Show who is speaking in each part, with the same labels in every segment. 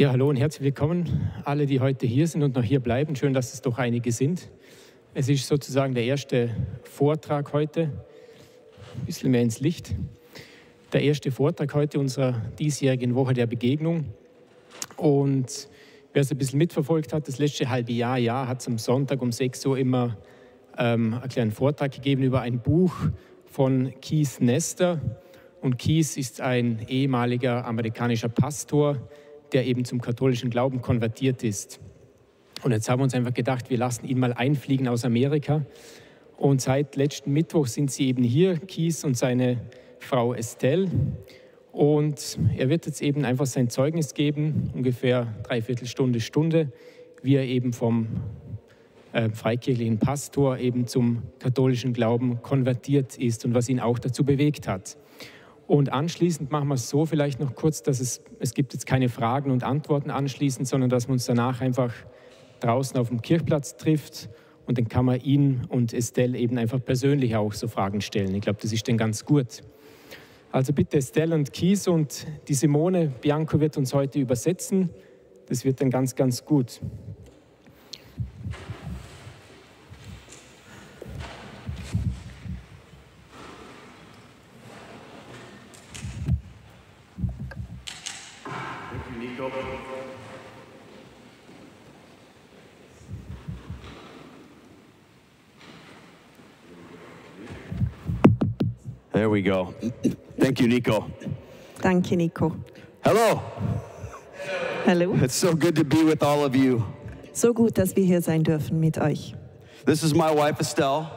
Speaker 1: Ja, hallo und herzlich willkommen, alle, die heute hier sind und noch hier bleiben. Schön, dass es doch einige sind. Es ist sozusagen der erste Vortrag heute, ein bisschen mehr ins Licht. Der erste Vortrag heute unserer diesjährigen Woche der Begegnung. Und wer es ein bisschen mitverfolgt hat, das letzte halbe Jahr hat es am Sonntag um 6 Uhr immer einen kleinen Vortrag gegeben über ein Buch von Keith Nestor. Und Keith ist ein ehemaliger amerikanischer Pastor, der eben zum katholischen Glauben konvertiert ist. Und jetzt haben wir uns einfach gedacht, wir lassen ihn mal einfliegen aus Amerika. Und seit letzten Mittwoch sind sie eben hier, Keith und seine Frau Estelle. Und er wird jetzt eben einfach sein Zeugnis geben, ungefähr 3/4 Stunde, wie er eben vom freikirchlichen Pastor eben zum katholischen Glauben konvertiert ist und was ihn auch dazu bewegt hat. Und anschließend machen wir es so vielleicht noch kurz, dass es gibt jetzt keine Fragen und Antworten anschließend, sondern dass man uns danach einfach draußen auf dem Kirchplatz trifft und dann kann man ihn und Estelle eben einfach persönlich auch so Fragen stellen. Ich glaube, das ist dann ganz gut. Also bitte Estelle und Keith und die Simone Bianco wird uns heute übersetzen. Das wird dann ganz, ganz gut.
Speaker 2: There we go. Thank you, Nico.
Speaker 3: Danke, Nico.
Speaker 2: Hello.
Speaker 3: Hallo.
Speaker 2: It's so good to be with all of you.
Speaker 3: So gut, dass wir hier sein dürfen mit euch.
Speaker 2: This is my wife, Estelle.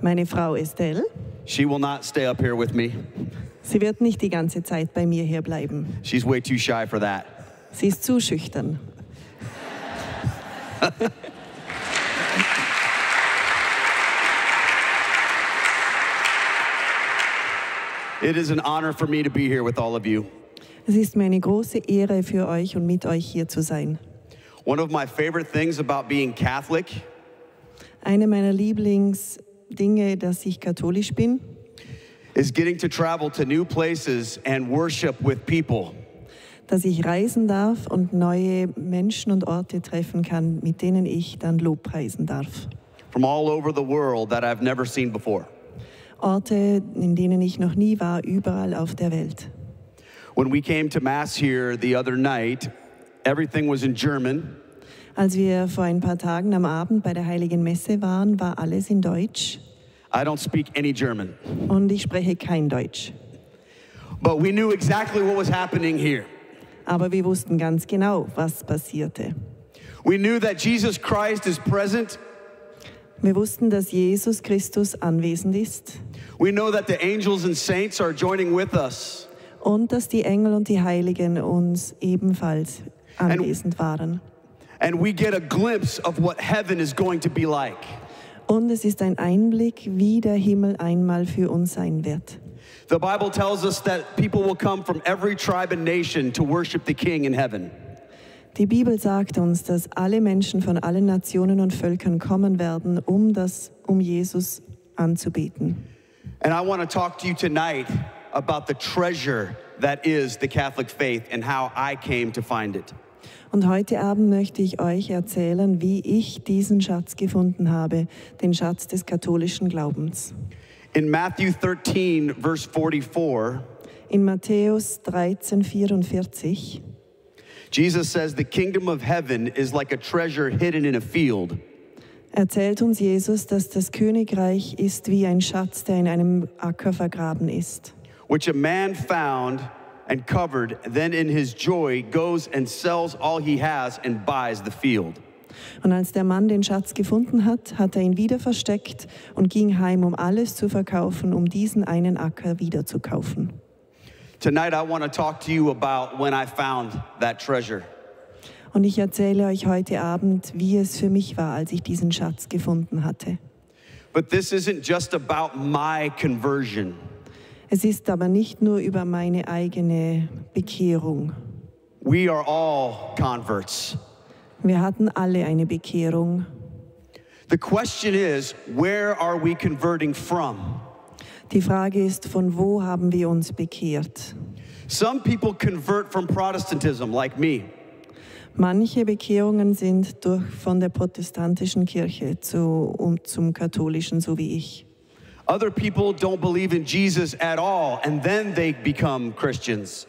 Speaker 3: Meine Frau Estelle.
Speaker 2: She will not stay up here with me.
Speaker 3: Sie wird nicht die ganze Zeit bei mir hier bleiben.
Speaker 2: She's way too shy for that.
Speaker 3: Sie ist zu schüchtern.
Speaker 2: It is an honor for me to be here with all of you.
Speaker 3: Es ist mir eine große Ehre für euch und mit euch hier zu sein.
Speaker 2: One of my favorite things about being Catholic
Speaker 3: Eine meiner Lieblingsdinge, dass ich katholisch bin,
Speaker 2: is getting to travel to new places and worship with people.
Speaker 3: dass ich reisen darf und neue Menschen und Orte treffen kann, mit denen ich dann Lobpreisen darf.
Speaker 2: From all over the world that I've never seen before.
Speaker 3: Orte, in denen ich noch nie war, überall auf der Welt.
Speaker 2: When we came to Mass here the other night, everything was in German.
Speaker 3: Als wir vor ein paar Tagen am Abend bei der Heiligen Messe waren, war alles in Deutsch.
Speaker 2: I don't speak any German.
Speaker 3: Und ich spreche kein Deutsch.
Speaker 2: But we knew exactly what was happening here.
Speaker 3: Aber wir wussten ganz genau, was passierte.
Speaker 2: We knew that Jesus Christ is present.
Speaker 3: Wir wussten, dass Jesus Christus anwesend ist
Speaker 2: We know that the angels and saints are joining with us.
Speaker 3: und dass die Engel und die Heiligen uns ebenfalls anwesend waren.
Speaker 2: And we get a glimpse of what heaven is going to be like.
Speaker 3: Und es ist ein Einblick, wie der Himmel einmal für uns sein wird.
Speaker 2: The Bible tells us that people will come from every tribe and nation to worship the King in heaven.
Speaker 3: Die Bibel sagt uns, dass alle Menschen von allen Nationen und Völkern kommen werden, um Jesus anzubeten.
Speaker 2: And I want to talk to you tonight about the treasure that is the Catholic faith and how I came to find it.
Speaker 3: Und heute Abend möchte ich euch erzählen, wie ich diesen Schatz gefunden habe, den Schatz des katholischen Glaubens.
Speaker 2: In Matthew 13, verse 44,
Speaker 3: In Matthäus 13,44
Speaker 2: Jesus says, the kingdom of heaven is like a treasure hidden in a field.
Speaker 3: erzählt uns Jesus, dass das Königreich ist wie ein Schatz, der in einem Acker vergraben ist,
Speaker 2: Which a man found and covered, then in his joy goes and sells all he has and buys the field.
Speaker 3: Und als der Mann den Schatz gefunden hat, hat er ihn wieder versteckt und ging heim, um alles zu verkaufen, um diesen einen Acker wieder zu kaufen.
Speaker 2: Tonight I want to talk to you about when I found that treasure.
Speaker 3: Und ich erzähle euch heute Abend, wie es für mich war, als ich diesen Schatz gefunden hatte.
Speaker 2: But this isn't just about my conversion.
Speaker 3: Es ist aber nicht nur über meine eigene Bekehrung.
Speaker 2: We are all converts.
Speaker 3: Wir hatten alle eine Bekehrung.
Speaker 2: The question is, where are we converting from?
Speaker 3: Die Frage ist, von wo haben wir uns bekehrt?
Speaker 2: Some people convert from Protestantism, like me.
Speaker 3: Manche Bekehrungen sind von der protestantischen Kirche zum katholischen, so wie ich.
Speaker 2: Other people don't believe in Jesus at all, and then they become Christians.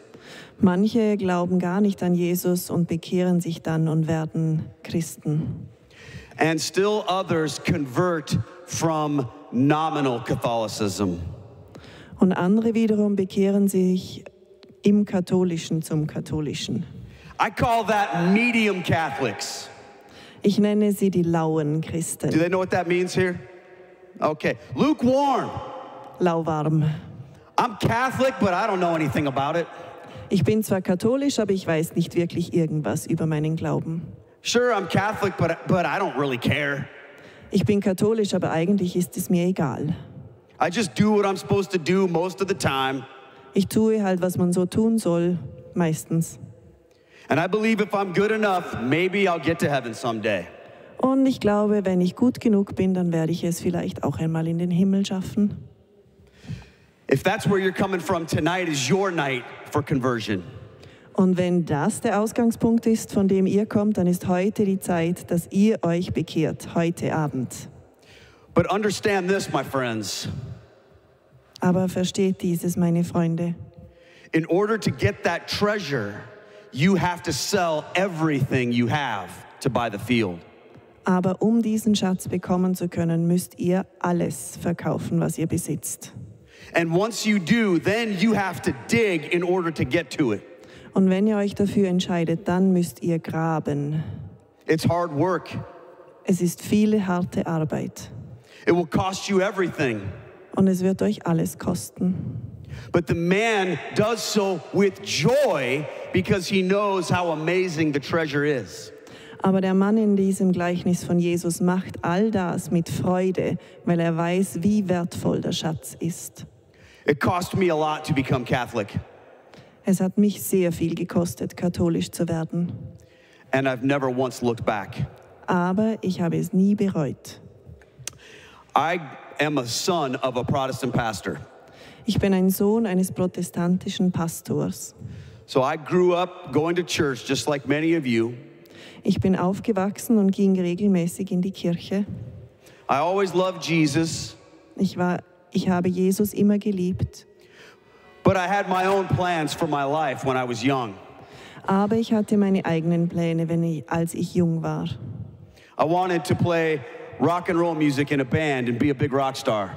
Speaker 3: Manche glauben gar nicht an Jesus und bekehren sich dann und werden Christen.
Speaker 2: And still others convert from nominal Catholicism.
Speaker 3: Und andere wiederum bekehren sich im Katholischen zum Katholischen.
Speaker 2: I call that medium Catholics.
Speaker 3: Ich nenne sie die lauen
Speaker 2: Do
Speaker 3: Christen.
Speaker 2: they know what that means here? Okay. Lukewarm.
Speaker 3: Lauwarm.
Speaker 2: I'm Catholic, but I don't know anything about it.
Speaker 3: Ich bin zwar katholisch, aber ich weiß nicht wirklich irgendwas über meinen Glauben.
Speaker 2: Sure, I'm Catholic, but I don't really care.
Speaker 3: Ich bin katholisch, aber eigentlich ist es mir egal.
Speaker 2: I just do what I'm supposed to do most of the time.
Speaker 3: Ich tue halt, was man so tun soll, meistens.
Speaker 2: And I believe if I'm good enough, maybe I'll get to heaven someday.
Speaker 3: Und ich glaube, wenn ich gut genug bin, dann werde ich es vielleicht auch einmal in den Himmel schaffen.
Speaker 2: If that's where you're coming from, tonight is your night for conversion.
Speaker 3: Und wenn das der Ausgangspunkt ist, von dem ihr kommt, dann ist heute die Zeit, dass ihr euch bekehrt, heute Abend.
Speaker 2: But understand this, my friends.
Speaker 3: Aber versteht dieses, meine Freunde.
Speaker 2: In order to get that treasure, you have to sell everything you have to buy the field.
Speaker 3: Aber um diesen Schatz bekommen zu können, müsst ihr alles verkaufen, was ihr besitzt.
Speaker 2: And once you do, then you have to dig in order to get to it.
Speaker 3: Und wenn ihr euch dafür entscheidet, dann müsst ihr graben.
Speaker 2: It's hard work.
Speaker 3: Es ist viele harte Arbeit.
Speaker 2: It will cost you everything.
Speaker 3: Und es wird euch alles kosten.
Speaker 2: But the man does so with joy because he knows how amazing the treasure is.
Speaker 3: Aber der Mann in diesem Gleichnis von Jesus macht all das mit Freude, weil er weiß, wie wertvoll der Schatz ist.
Speaker 2: It cost me a lot to become Catholic,
Speaker 3: Es hat mich sehr viel gekostet, katholisch zu werden.
Speaker 2: and I've never once looked back.
Speaker 3: Aber ich habe es nie bereut.
Speaker 2: I am a son of a Protestant pastor.
Speaker 3: Ich bin ein Sohn eines protestantischen Pastors.
Speaker 2: So I grew up going to church just like many of you.
Speaker 3: Ich bin aufgewachsen und ging regelmäßig in die Kirche.
Speaker 2: I always loved Jesus,
Speaker 3: Ich habe Jesus immer geliebt.
Speaker 2: but I had my own plans for my life when I was young.
Speaker 3: Aber ich hatte meine eigenen Pläne, als ich jung war.
Speaker 2: I wanted to play rock and roll music in a band and be a big rock star.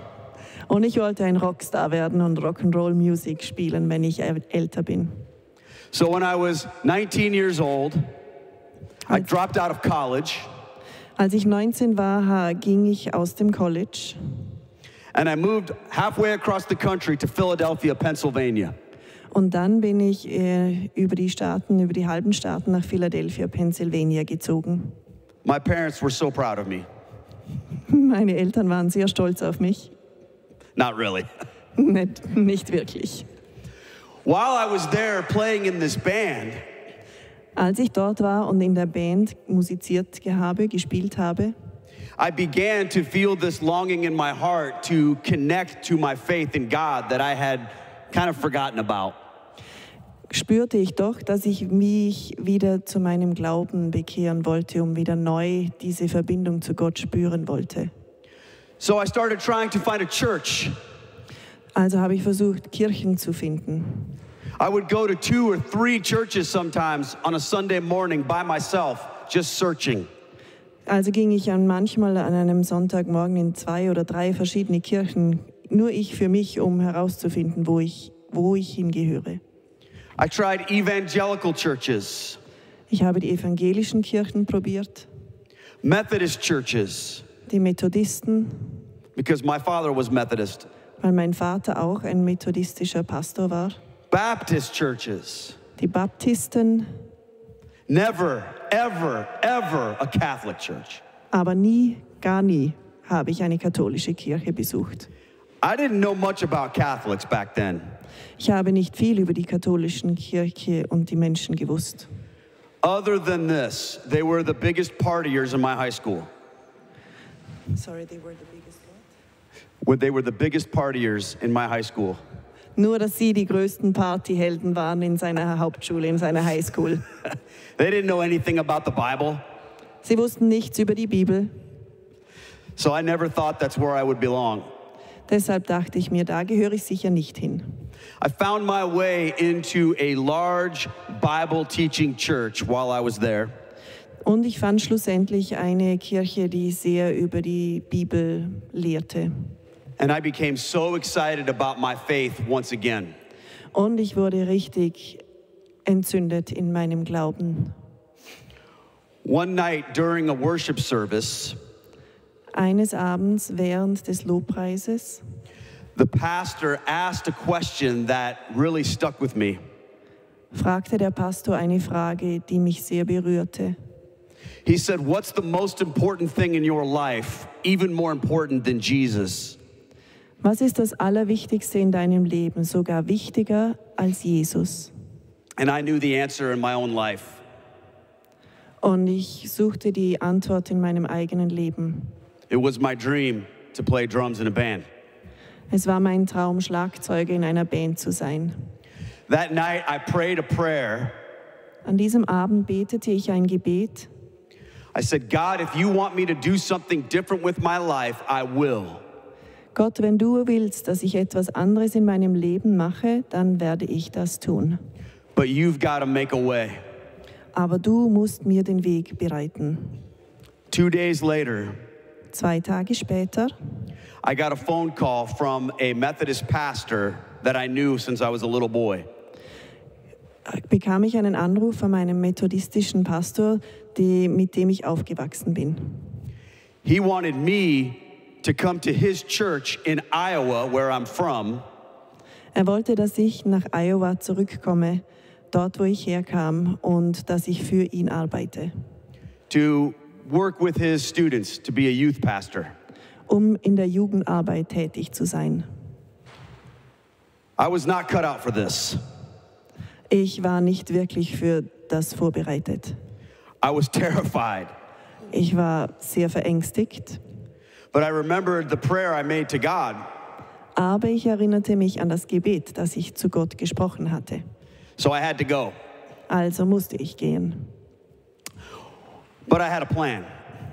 Speaker 3: Und ich wollte ein Rockstar werden und Rock'n'Roll-Musik spielen, wenn ich älter bin.
Speaker 2: So when I was 19 years old, I dropped out of college
Speaker 3: Als ich 19 war, ging ich aus dem College
Speaker 2: and I moved halfway across the country to Philadelphia, Pennsylvania.
Speaker 3: und dann bin ich über die halben Staaten nach Philadelphia, Pennsylvania gezogen.
Speaker 2: My parents were so proud of me.
Speaker 3: Meine Eltern waren sehr stolz auf mich.
Speaker 2: Not really.
Speaker 3: Nicht wirklich.
Speaker 2: While I was there playing in this band,
Speaker 3: Als ich dort war und in der Band gespielt habe,
Speaker 2: I began to feel this longing in my heart to connect to my faith in God that I had kind of forgotten about.
Speaker 3: spürte ich doch, dass ich mich wieder zu meinem Glauben bekehren wollte, um wieder neu diese Verbindung zu Gott spüren wollte.
Speaker 2: So I started trying to find a church.
Speaker 3: Also habe ich versucht, Kirchen zu finden.
Speaker 2: I would go to 2 or 3 churches sometimes on a Sunday morning by myself, just searching.
Speaker 3: Also ging ich manchmal an einem Sonntagmorgen in 2 oder 3 verschiedene Kirchen, nur ich für mich, um herauszufinden, wo ich hingehöre.
Speaker 2: I tried evangelical churches,
Speaker 3: Ich habe die evangelischen Kirchen probiert,
Speaker 2: Methodist churches,
Speaker 3: die Methodisten,
Speaker 2: because my father was Methodist,
Speaker 3: weil mein Vater auch ein methodistischer Pastor war,
Speaker 2: Baptist churches.
Speaker 3: die Baptisten,
Speaker 2: Never, ever, ever a Catholic church.
Speaker 3: aber gar nie habe ich eine katholische Kirche besucht.
Speaker 2: I didn't know much about Catholics back then.
Speaker 3: Ich habe nicht viel über die katholischen Kirche und die Menschen gewusst.
Speaker 2: Other than this, they were the biggest partiers in my high school.
Speaker 3: Sorry, they were the biggest.
Speaker 2: They were the biggest partiers in my high school.
Speaker 3: Nur, dass sie die größten Partyhelden waren in seiner Hauptschule, in seiner Highschool.
Speaker 2: They didn't know anything about the Bible,
Speaker 3: Sie wussten nichts über die Bibel.
Speaker 2: so I never thought that's where I would belong.
Speaker 3: Deshalb dachte ich mir, da gehöre ich sicher nicht hin.
Speaker 2: I found my way into a large Bible teaching church while I was there.
Speaker 3: Und ich fand schlussendlich eine Kirche, die sehr über die Bibel lehrte.
Speaker 2: And I became so excited about my faith once again.
Speaker 3: Und ich wurde richtig entzündet in meinem Glauben.
Speaker 2: One night during a worship service,
Speaker 3: Eines Abends während des Lobpreises
Speaker 2: the pastor asked a question that really stuck with me.
Speaker 3: fragte der Pastor eine Frage, die mich sehr berührte.
Speaker 2: He said, "What's the most important thing in your life, even more important than Jesus?"
Speaker 3: Was ist das Allerwichtigste in deinem Leben, sogar wichtiger als Jesus?
Speaker 2: And I knew the answer in my own life.
Speaker 3: Und ich suchte die Antwort in meinem eigenen Leben.
Speaker 2: It was my dream to play drums in a band.
Speaker 3: Es war mein Traum, Schlagzeuger in einer Band zu sein.
Speaker 2: That night I prayed a prayer.
Speaker 3: An diesem Abend betete ich ein Gebet.
Speaker 2: I said, "God, if you want me to do something different with my life, I will."
Speaker 3: Gott, wenn du willst, dass ich etwas anderes in meinem Leben mache, dann werde ich das tun.
Speaker 2: But you've got to make a way.
Speaker 3: Aber du musst mir den Weg bereiten.
Speaker 2: 2 days later,
Speaker 3: 2 Tage später
Speaker 2: I got a phone call from a Methodist pastor that I knew since I was a little boy.
Speaker 3: bekam ich einen Anruf von meinem methodistischen Pastor, mit dem ich aufgewachsen bin.
Speaker 2: He wanted me to come to his church in Iowa, where I'm from,
Speaker 3: Er wollte, dass ich nach Iowa zurückkomme, dort wo ich herkam, und dass ich für ihn arbeite,
Speaker 2: to work with his students, to be a youth pastor.
Speaker 3: um in der Jugendarbeit tätig zu sein.
Speaker 2: I was not cut out for this.
Speaker 3: Ich war nicht wirklich für das vorbereitet.
Speaker 2: I was terrified.
Speaker 3: Ich war sehr verängstigt,
Speaker 2: But I remembered the prayer I made to God.
Speaker 3: aber ich erinnerte mich an das Gebet, das ich zu Gott gesprochen hatte.
Speaker 2: So I had to go.
Speaker 3: Also musste ich gehen.
Speaker 2: But I had a plan.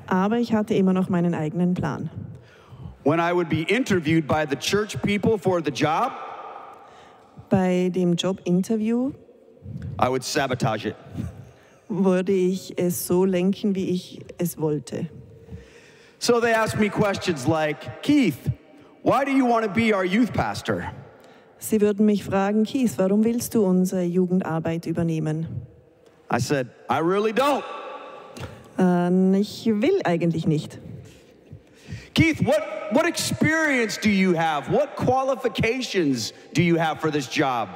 Speaker 3: Aber ich hatte immer noch meinen eigenen Plan.
Speaker 2: When I would be interviewed by the church people for the job,
Speaker 3: Bei dem Jobinterview
Speaker 2: I would sabotage it.
Speaker 3: würde ich es so lenken, wie ich es wollte.
Speaker 2: So they asked me questions like, "Keith, why do you want to be our youth pastor?"
Speaker 3: Sie würden mich fragen, Keith, warum willst du unsere Jugendarbeit übernehmen?
Speaker 2: I said, "I really don't."
Speaker 3: Ich will eigentlich nicht.
Speaker 2: Keith, what experience do you have? What qualifications do you have for this job?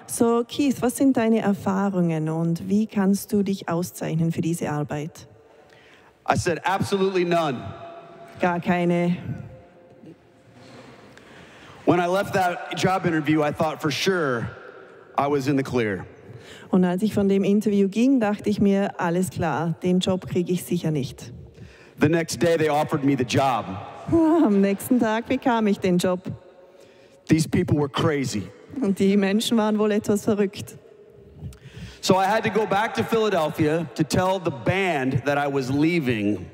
Speaker 3: So, Keith, was sind deine Erfahrungen und wie kannst du dich auszeichnen für diese Arbeit?
Speaker 2: I said, "Absolutely none."
Speaker 3: Gar keine.
Speaker 2: When I left that job interview, I thought for sure I was in the clear.
Speaker 3: Und als ich von dem Interview ging, dachte ich mir, alles klar, den Job kriege ich sicher nicht.
Speaker 2: The next day, they offered me the job.
Speaker 3: Am nächsten Tag bekam ich den Job.
Speaker 2: These people were crazy.
Speaker 3: Und die Menschen waren wohl etwas verrückt.
Speaker 2: So I had to go back to Philadelphia to tell the band that I was leaving.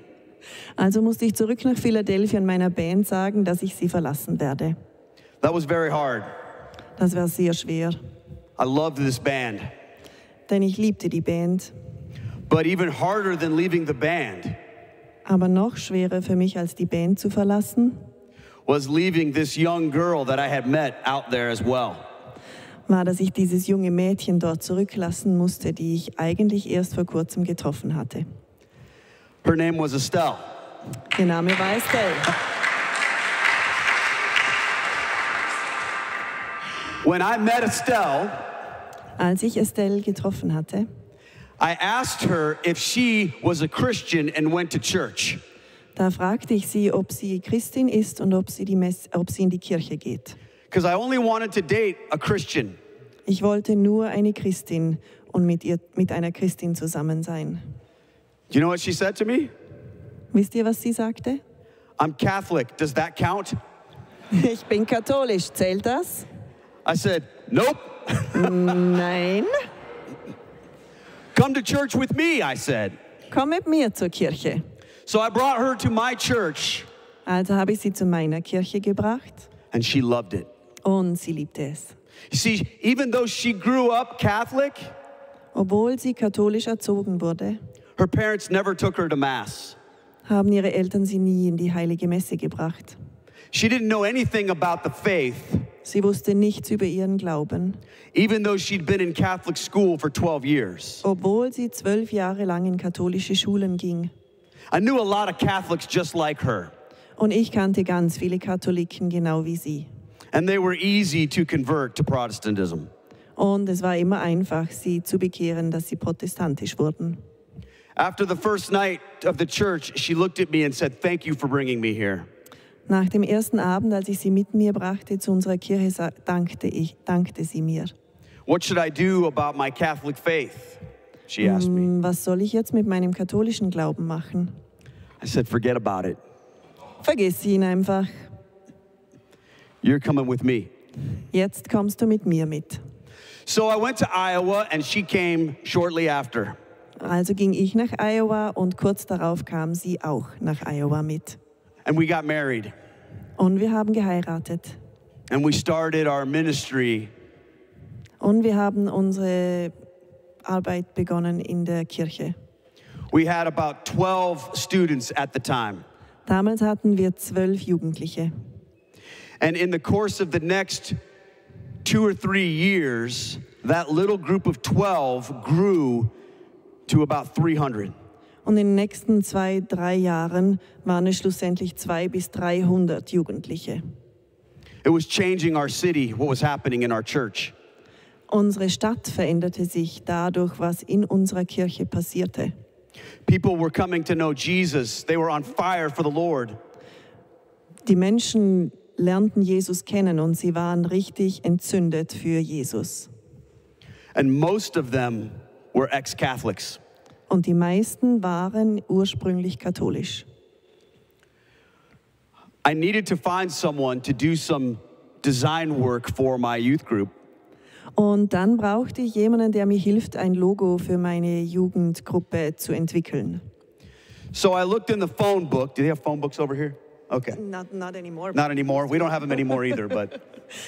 Speaker 3: Also musste ich zurück nach Philadelphia und meiner Band sagen, dass ich sie verlassen werde.
Speaker 2: That was very hard.
Speaker 3: Das war sehr schwer,
Speaker 2: I loved this band.
Speaker 3: denn ich liebte die Band.
Speaker 2: But even harder than leaving the band
Speaker 3: Aber noch schwerer für mich als die Band zu verlassen,
Speaker 2: was leaving this young girl that I had met out there as well.
Speaker 3: war, dass ich dieses junge Mädchen dort zurücklassen musste, die ich eigentlich erst vor kurzem getroffen hatte.
Speaker 2: Her name was Estelle.
Speaker 3: Ihr Name war Estelle.
Speaker 2: When I met Estelle,
Speaker 3: Als ich Estelle getroffen hatte,
Speaker 2: I asked her if she was a Christian and went to church.
Speaker 3: da fragte ich sie, ob sie Christin ist und ob sie in die Kirche geht.
Speaker 2: Because I only wanted to date a Christian.
Speaker 3: Ich wollte nur eine Christin und mit einer Christin zusammen sein.
Speaker 2: Do you know what she said to me?
Speaker 3: Wisst ihr, was sie sagte?
Speaker 2: "I'm Catholic. Does that count?"
Speaker 3: Ich bin katholisch, zählt das?
Speaker 2: I said, nope.
Speaker 3: Nein,
Speaker 2: Come to church with me, I said.
Speaker 3: komm mit mir zur Kirche.
Speaker 2: So I brought her to my church,
Speaker 3: Also habe ich sie zu meiner Kirche gebracht
Speaker 2: and she loved it.
Speaker 3: und sie liebte es.
Speaker 2: You see, even though she grew up Catholic,
Speaker 3: Obwohl sie katholisch erzogen wurde,
Speaker 2: her parents never took her to Mass.
Speaker 3: haben ihre Eltern sie nie in die heilige Messe gebracht.
Speaker 2: She didn't know anything about the faith,
Speaker 3: Sie wusste nichts über ihren Glauben,
Speaker 2: even though she'd been in Catholic school for 12 years.
Speaker 3: obwohl sie 12 Jahre lang in katholische Schulen ging.
Speaker 2: I knew a lot of Catholics just like her,
Speaker 3: Und ich kannte ganz viele Katholiken genau wie sie.
Speaker 2: and they were easy to convert to Protestantism.
Speaker 3: Und es war immer einfach, sie zu bekehren, dass sie protestantisch wurden.
Speaker 2: After the first night of the church, she looked at me and said, "Thank you for bringing me here."
Speaker 3: Nach dem ersten Abend, als ich sie mit mir brachte zu unserer Kirche, dankte sie mir.
Speaker 2: What should I do about my Catholic faith? She asked me.
Speaker 3: Was soll ich jetzt mit meinem katholischen Glauben machen?
Speaker 2: I said, forget about it.
Speaker 3: Vergiss ihn einfach.
Speaker 2: You're coming with me.
Speaker 3: Jetzt kommst du mit mir mit.
Speaker 2: So I went to Iowa, and she came shortly after.
Speaker 3: Also ging ich nach Iowa und kurz darauf kam sie auch nach Iowa mit.
Speaker 2: And we got married.
Speaker 3: Und wir haben geheiratet.
Speaker 2: And we started our ministry
Speaker 3: Und wir haben unsere Arbeit begonnen in der Kirche.
Speaker 2: We had about 12 students at the time.
Speaker 3: Damals hatten wir 12 Jugendliche.
Speaker 2: And in the course of the next 2 or 3 years, that little group of 12 grew to about 300.
Speaker 3: Und in den nächsten 2-3 Jahren waren es schlussendlich 200 bis 300 Jugendliche.
Speaker 2: It was changing our city, what was happening in our church.
Speaker 3: Unsere Stadt veränderte sich dadurch, was in unserer Kirche passierte.
Speaker 2: People were coming to know Jesus. They were on fire for the Lord.
Speaker 3: Die Menschen lernten Jesus kennen und sie waren richtig entzündet für Jesus.
Speaker 2: And most of them were ex-Catholics.
Speaker 3: Und die meisten waren ursprünglich katholisch.
Speaker 2: I needed to find someone to do some design work for my youth group.
Speaker 3: Und dann brauchte ich jemanden, der mir hilft, ein Logo für meine Jugendgruppe zu entwickeln.
Speaker 2: So I looked in the phone book. Do they have phone books over here? Okay.
Speaker 3: Not anymore.
Speaker 2: Not anymore. We don't have them anymore either, but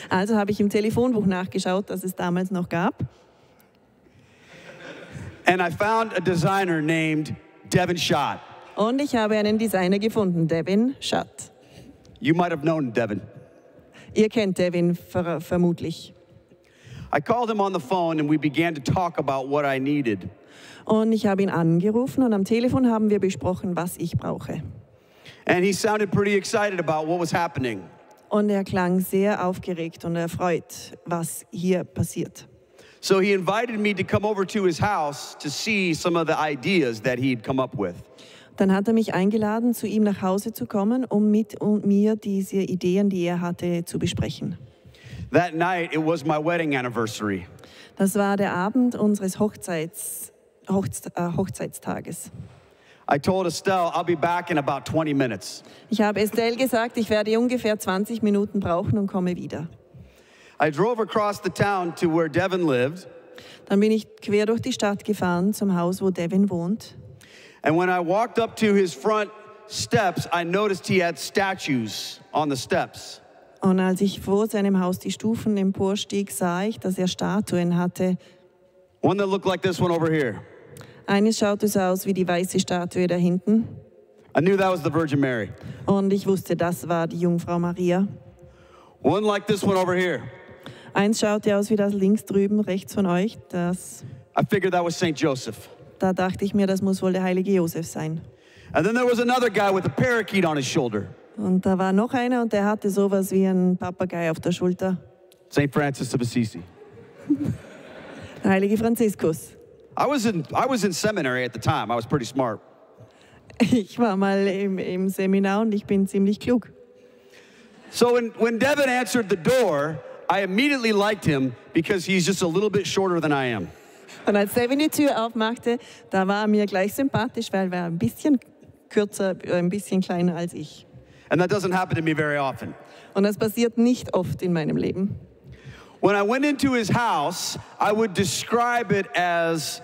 Speaker 3: Also habe ich im Telefonbuch nachgeschaut, das es damals noch gab.
Speaker 2: and I found a designer named Devin Schott.
Speaker 3: Und ich habe einen Designer gefunden, Devin Schott.
Speaker 2: You might have known Devin.
Speaker 3: Ihr kennt Devin vermutlich.
Speaker 2: I called him on the phone and we began to talk about what I needed.
Speaker 3: Und ich habe ihn angerufen und am Telefon haben wir besprochen, was ich brauche.
Speaker 2: And he sounded pretty excited about what was happening.
Speaker 3: Und er klang sehr aufgeregt und erfreut, was hier passiert.
Speaker 2: So he invited me to come over to his house to see some of the ideas that he'd come up with.
Speaker 3: Dann hat er mich eingeladen, zu ihm nach Hause zu kommen, um mit mir diese Ideen, die er hatte, zu besprechen.
Speaker 2: That night, it was my wedding anniversary.
Speaker 3: Das war der Abend unseres Hochzeitstages.
Speaker 2: I told Estelle, I'll be back in about 20 minutes.
Speaker 3: Ich habe Estelle gesagt, ich werde ungefähr 20 Minuten brauchen und komme wieder.
Speaker 2: I drove across the town to where Devin lived.
Speaker 3: Dann bin ich quer durch die Stadt gefahren zum Haus, wo Devin wohnt.
Speaker 2: And when I walked up to his front steps, I noticed he had statues on the steps.
Speaker 3: Und als ich vor seinem Haus die Stufen emporstieg, sah ich, dass er Statuen hatte.
Speaker 2: One that looked like this one over here.
Speaker 3: Eines schaute so aus wie die weiße Statue da hinten.
Speaker 2: I knew that was the Virgin Mary.
Speaker 3: Und ich wusste, das war die Jungfrau Maria.
Speaker 2: One like this one over here.
Speaker 3: Eins schaute aus wie das links drüben, rechts von euch.
Speaker 2: I figured that was St. Joseph.
Speaker 3: Da dachte ich mir, das muss wohl der heilige Josef sein.
Speaker 2: And then there was another guy with a parakeet on his shoulder.
Speaker 3: Und da war noch einer und der hatte sowas wie einen Papagei auf der Schulter.
Speaker 2: St. Francis of Assisi.
Speaker 3: Der heilige Franziskus.
Speaker 2: I was in seminary at the time. I was pretty smart.
Speaker 3: Ich war mal im Seminar und ich bin ziemlich klug.
Speaker 2: So when Devin answered the door, I immediately liked him because he's just a little bit shorter than I am.
Speaker 3: Und als Devin die Tür aufmachte, da war er mir gleich sympathisch, weil er ein bisschen kürzer, ein bisschen kleiner als ich.
Speaker 2: And that doesn't happen to me very often.
Speaker 3: Und das passiert nicht oft in meinem Leben.
Speaker 2: When I went into his house, I would describe it as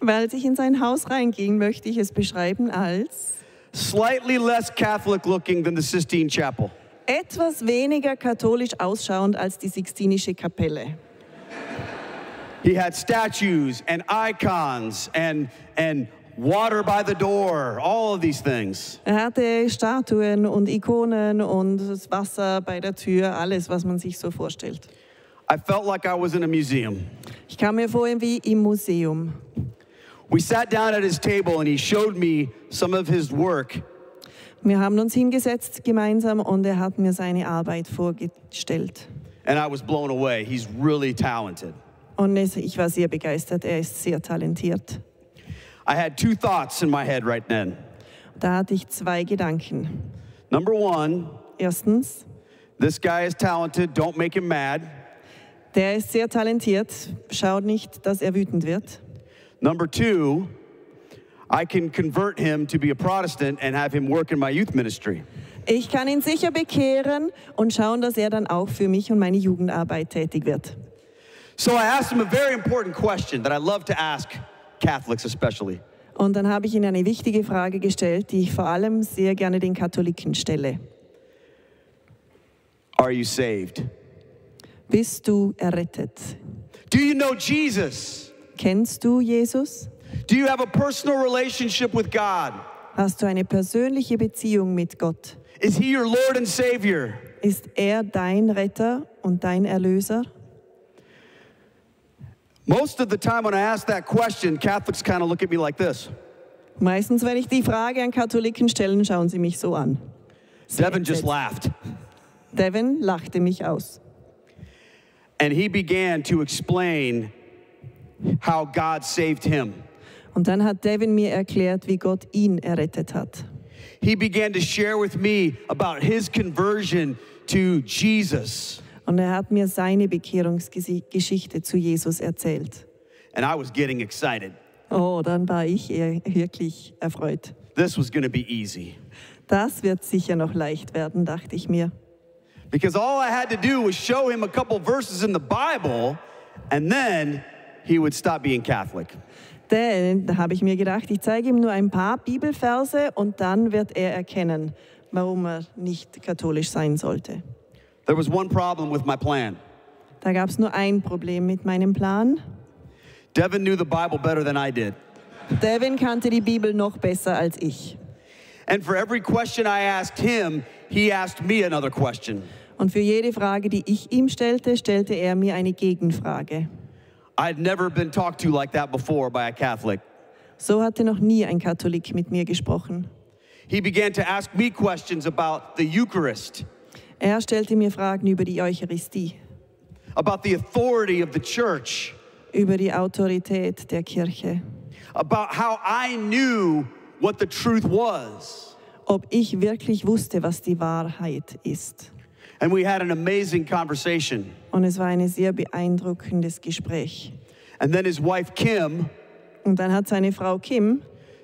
Speaker 3: Weil ich in sein Haus reinging, möchte ich es beschreiben als
Speaker 2: slightly less Catholic looking than the Sistine Chapel.
Speaker 3: etwas weniger katholisch ausschauend als die Sixtinische Kapelle.
Speaker 2: He had statues and icons and water by the door, all of these things.
Speaker 3: Er hatte Statuen und Ikonen und das Wasser bei der Tür, alles, was man sich so vorstellt.
Speaker 2: I felt like I was in a museum.
Speaker 3: Ich kam mir vor wie im Museum.
Speaker 2: We sat down at his table and he showed me some of his work.
Speaker 3: Wir haben uns hingesetzt gemeinsam und er hat mir seine Arbeit vorgestellt.
Speaker 2: And I was blown away. He's really talented.
Speaker 3: Und ich war sehr begeistert, er ist sehr talentiert.
Speaker 2: I had two thoughts in my head right then.
Speaker 3: Da hatte ich zwei Gedanken.
Speaker 2: Number one,
Speaker 3: Erstens,
Speaker 2: this guy is talented, don't make him mad.
Speaker 3: der ist sehr talentiert, schaut nicht, dass er wütend wird.
Speaker 2: Number two, I can convert him to be a Protestant and have him work in my youth ministry.
Speaker 3: Ich kann ihn sicher bekehren und schauen, dass er dann auch für mich und meine Jugendarbeit tätig wird.
Speaker 2: So I asked him a very important question that I love to ask Catholics especially.
Speaker 3: Und dann habe ich ihm eine wichtige Frage gestellt, die ich vor allem sehr gerne den Katholiken stelle.
Speaker 2: Are you saved?
Speaker 3: Bist du errettet?
Speaker 2: Do you know Jesus?
Speaker 3: Kennst du Jesus?
Speaker 2: Do you have a personal relationship with God?
Speaker 3: Hast du eine persönliche Beziehung mit Gott?
Speaker 2: Is he your Lord and Savior?
Speaker 3: Ist er dein Retter und dein Erlöser?
Speaker 2: Most of the time when I ask that question, Catholics kind of look at me like this.
Speaker 3: Meistens, wenn ich die Frage an Katholiken stelle, schauen sie mich so an.
Speaker 2: Devin just laughed.
Speaker 3: Devin lachte mich aus.
Speaker 2: And he began to explain how God saved him.
Speaker 3: Und dann hat Devin mir erklärt, wie Gott ihn errettet hat.
Speaker 2: He began to share with me about his conversion to Jesus.
Speaker 3: Und er hat mir seine Bekehrungsgeschichte zu Jesus erzählt.
Speaker 2: And I was getting excited.
Speaker 3: Oh, dann war ich wirklich erfreut.
Speaker 2: This was going to be easy.
Speaker 3: Das wird sicher noch leicht werden, dachte ich mir.
Speaker 2: Because all I had to do was show him a couple verses in the Bible, and then he would stop being Catholic.
Speaker 3: Denn, da habe ich mir gedacht, ich zeige ihm nur ein paar Bibelverse und dann wird er erkennen, warum er nicht katholisch sein sollte.
Speaker 2: There was one problem with my plan.
Speaker 3: Da gab es nur ein Problem mit meinem Plan.
Speaker 2: Devin knew the Bible better than I did.
Speaker 3: Devin kannte die Bibel noch besser als ich.
Speaker 2: And for every question I asked him, he asked me another question.
Speaker 3: Und für jede Frage, die ich ihm stellte, stellte er mir eine Gegenfrage.
Speaker 2: I'd never been talked to like that before by a Catholic.
Speaker 3: So hatte noch nie ein Katholik mit mir gesprochen.
Speaker 2: He began to ask me questions about the Eucharist,
Speaker 3: Er stellte mir Fragen über die Eucharistie,
Speaker 2: about the authority of the church,
Speaker 3: über die Autorität der Kirche,
Speaker 2: about how I knew what the truth was.
Speaker 3: ob ich wirklich wusste, was die Wahrheit ist.
Speaker 2: And we had an amazing conversation.
Speaker 3: Und es war ein sehr beeindruckendes Gespräch.
Speaker 2: And then his wife, Kim,
Speaker 3: Und dann hat seine Frau Kim,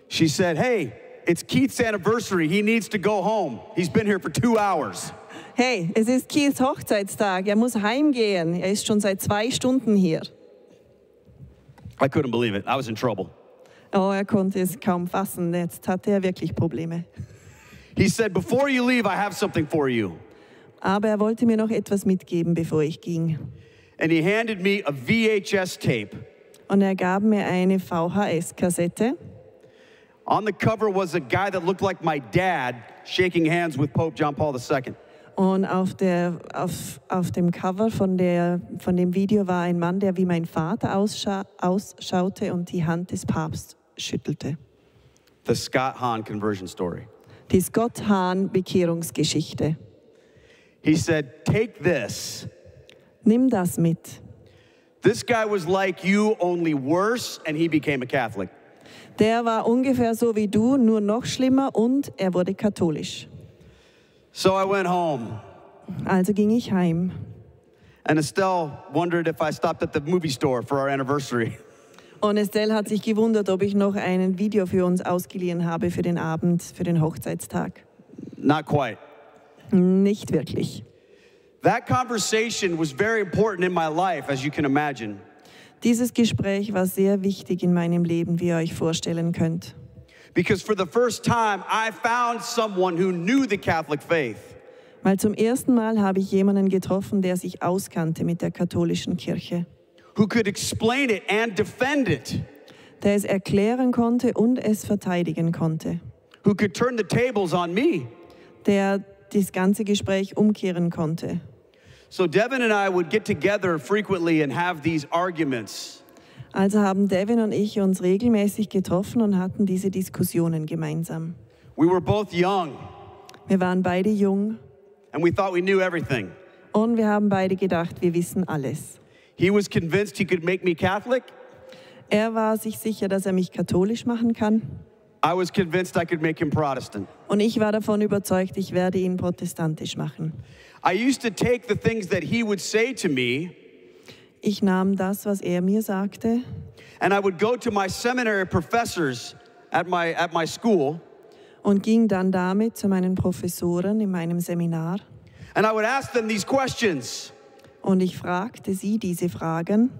Speaker 2: she said, hey, it's Keith's anniversary. He needs to go home. He's been here for 2 hours.
Speaker 3: hey, es ist Keiths Hochzeitstag, er muss heimgehen, er ist schon seit 2 Stunden hier.
Speaker 2: I couldn't believe it. I was in trouble.
Speaker 3: Oh, er konnte es kaum fassen, jetzt hatte er wirklich Probleme.
Speaker 2: He said, before you leave, I have something for you.
Speaker 3: Aber er wollte mir noch etwas mitgeben, bevor ich ging.
Speaker 2: And he handed me a VHS tape.
Speaker 3: Und er gab mir eine VHS-Kassette.
Speaker 2: On the cover was a guy that looked like my dad shaking hands with Pope John Paul II.
Speaker 3: Und auf dem Cover von dem Video war ein Mann, der wie mein Vater ausschaute und die Hand des Papstes schüttelte.
Speaker 2: The Scott Hahn conversion story.
Speaker 3: Die Scott Hahn Bekehrungsgeschichte.
Speaker 2: He said, take this.
Speaker 3: Nimm das mit.
Speaker 2: This guy was like you, only worse, and he became a Catholic.
Speaker 3: Der war ungefähr so wie du, nur noch schlimmer und er wurde katholisch.
Speaker 2: So I went home.
Speaker 3: Also ging ich heim.
Speaker 2: And Estelle wondered if I stopped at the movie store for our anniversary.
Speaker 3: Und Estelle hat sich gewundert, ob ich noch ein Video für uns ausgeliehen habe für den Abend, für den Hochzeitstag.
Speaker 2: Not quite.
Speaker 3: Nicht wirklich.
Speaker 2: That conversation was very important in my life, as you can imagine.
Speaker 3: Dieses Gespräch war sehr wichtig in meinem Leben, wie ihr euch vorstellen könnt.
Speaker 2: Because for the first time, I found someone who knew the Catholic faith.
Speaker 3: Weil zum ersten Mal habe ich jemanden getroffen, der sich auskannte mit der katholischen Kirche.
Speaker 2: Who could explain it and defend it.
Speaker 3: Der es erklären konnte und es verteidigen konnte.
Speaker 2: Who could turn the tables on me.
Speaker 3: Der das ganze Gespräch umkehren konnte.
Speaker 2: So Devin and I would get together frequently and have these arguments.
Speaker 3: Also haben Devin und ich uns regelmäßig getroffen und hatten diese Diskussionen gemeinsam.
Speaker 2: We were both young
Speaker 3: Wir waren beide jung
Speaker 2: and we thought we knew everything.
Speaker 3: und wir haben beide gedacht, wir wissen alles.
Speaker 2: He was convinced he could make me Catholic.
Speaker 3: Er war sich sicher, dass er mich katholisch machen kann.
Speaker 2: I was convinced I could make him Protestant.
Speaker 3: Und ich war davon überzeugt, ich werde ihn protestantisch machen.
Speaker 2: I used to take the things that he would say to me,
Speaker 3: Ich nahm das, was er mir sagte,
Speaker 2: and I would go to my seminary professors at my school,
Speaker 3: und ging dann damit zu meinen Professoren in meinem Seminar.
Speaker 2: and I would ask them these questions.
Speaker 3: Und ich fragte sie diese Fragen.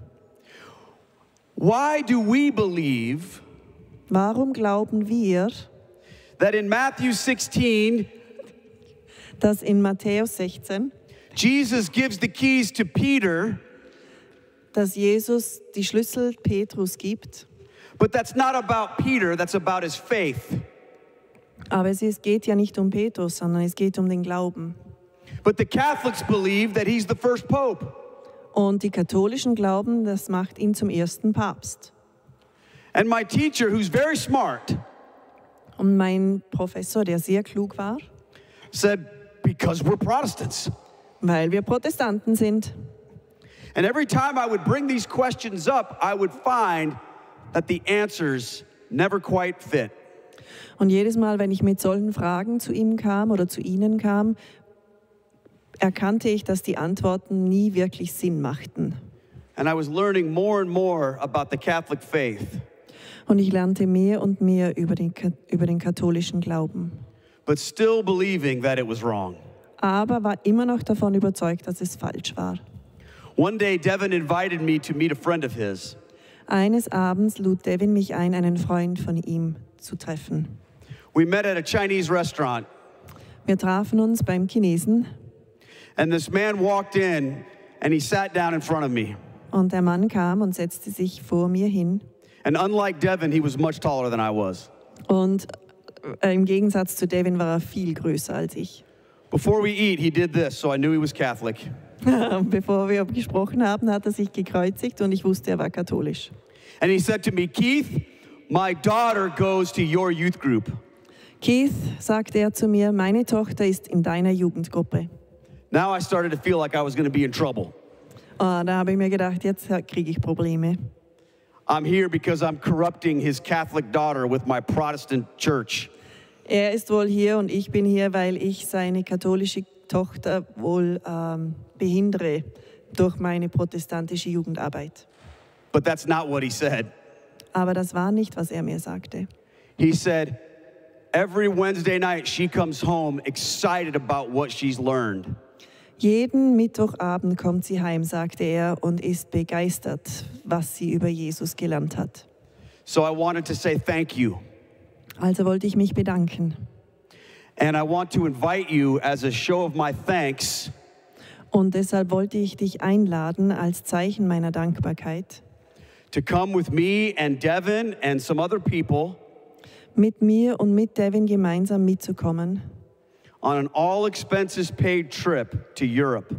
Speaker 2: Why do we believe
Speaker 3: Warum glauben wir,
Speaker 2: that in Matthew 16,
Speaker 3: dass in Matthäus 16,
Speaker 2: Jesus gives the keys to Peter,
Speaker 3: dass Jesus die Schlüssel Petrus gibt?
Speaker 2: but that's not about Peter, that's about his faith.
Speaker 3: Aber es geht ja nicht um Petrus, sondern es geht um den Glauben.
Speaker 2: But the Catholics believe that he's the first pope.
Speaker 3: Und die Katholischen glauben, das macht ihn zum ersten Papst.
Speaker 2: And my teacher, who's very smart,
Speaker 3: Und mein Professor, der sehr klug war,
Speaker 2: said, because we're Protestants.
Speaker 3: weil wir Protestanten sind.
Speaker 2: And every time I would bring these questions up, I would find that the answers never quite fit.
Speaker 3: Und jedes Mal, wenn ich mit solchen Fragen zu ihm kam oder zu ihnen kam, erkannte ich, dass die Antworten nie wirklich Sinn machten.
Speaker 2: And I was learning more and more about the Catholic faith.
Speaker 3: Und ich lernte mehr und mehr über den katholischen Glauben.
Speaker 2: But still believing that it was wrong.
Speaker 3: Aber war immer noch davon überzeugt, dass es falsch war.
Speaker 2: One day, Devin invited me to meet a friend of his.
Speaker 3: Eines Abends lud Devin mich ein, einen Freund von ihm zu treffen.
Speaker 2: We met at a Chinese restaurant,
Speaker 3: Wir trafen uns beim Chinesen
Speaker 2: and this man walked in and he sat down in front of me.
Speaker 3: und der Mann kam und setzte sich vor mir hin.
Speaker 2: And unlike Devin, he was much taller than I was.
Speaker 3: Und im Gegensatz zu Devin war er viel größer als ich.
Speaker 2: Before we eat, he did this, so I knew he was Catholic.
Speaker 3: Bevor wir gesprochen haben, hat er sich gekreuzigt und ich wusste, er war katholisch.
Speaker 2: And he said to me, Keith, my daughter goes to your youth group.
Speaker 3: Keith, sagte er zu mir, meine Tochter ist in deiner Jugendgruppe.
Speaker 2: Now I started to feel like I was going to be in trouble.
Speaker 3: Da habe ich mir gedacht, jetzt kriege ich Probleme.
Speaker 2: I'm here because I'm corrupting his Catholic daughter with my Protestant church.
Speaker 3: Er ist wohl hier und ich bin hier, weil ich seine katholische Tochter wohl behindere durch meine protestantische Jugendarbeit.
Speaker 2: But that's not what he said.
Speaker 3: Aber das war nicht, was er mir sagte.
Speaker 2: He said, every Wednesday night she comes home excited about what she's learned.
Speaker 3: Jeden Mittwochabend kommt sie heim, sagte er, und ist begeistert, was sie über Jesus gelernt hat.
Speaker 2: So I wanted to say thank you.
Speaker 3: Also wollte ich mich bedanken.
Speaker 2: And I want to invite you as a show of my thanks
Speaker 3: Und deshalb wollte ich dich einladen, als Zeichen meiner Dankbarkeit,
Speaker 2: to come with me and Devin and some other people
Speaker 3: mit mir und mit Devin gemeinsam mitzukommen,
Speaker 2: on an all-expenses-paid trip to Europe.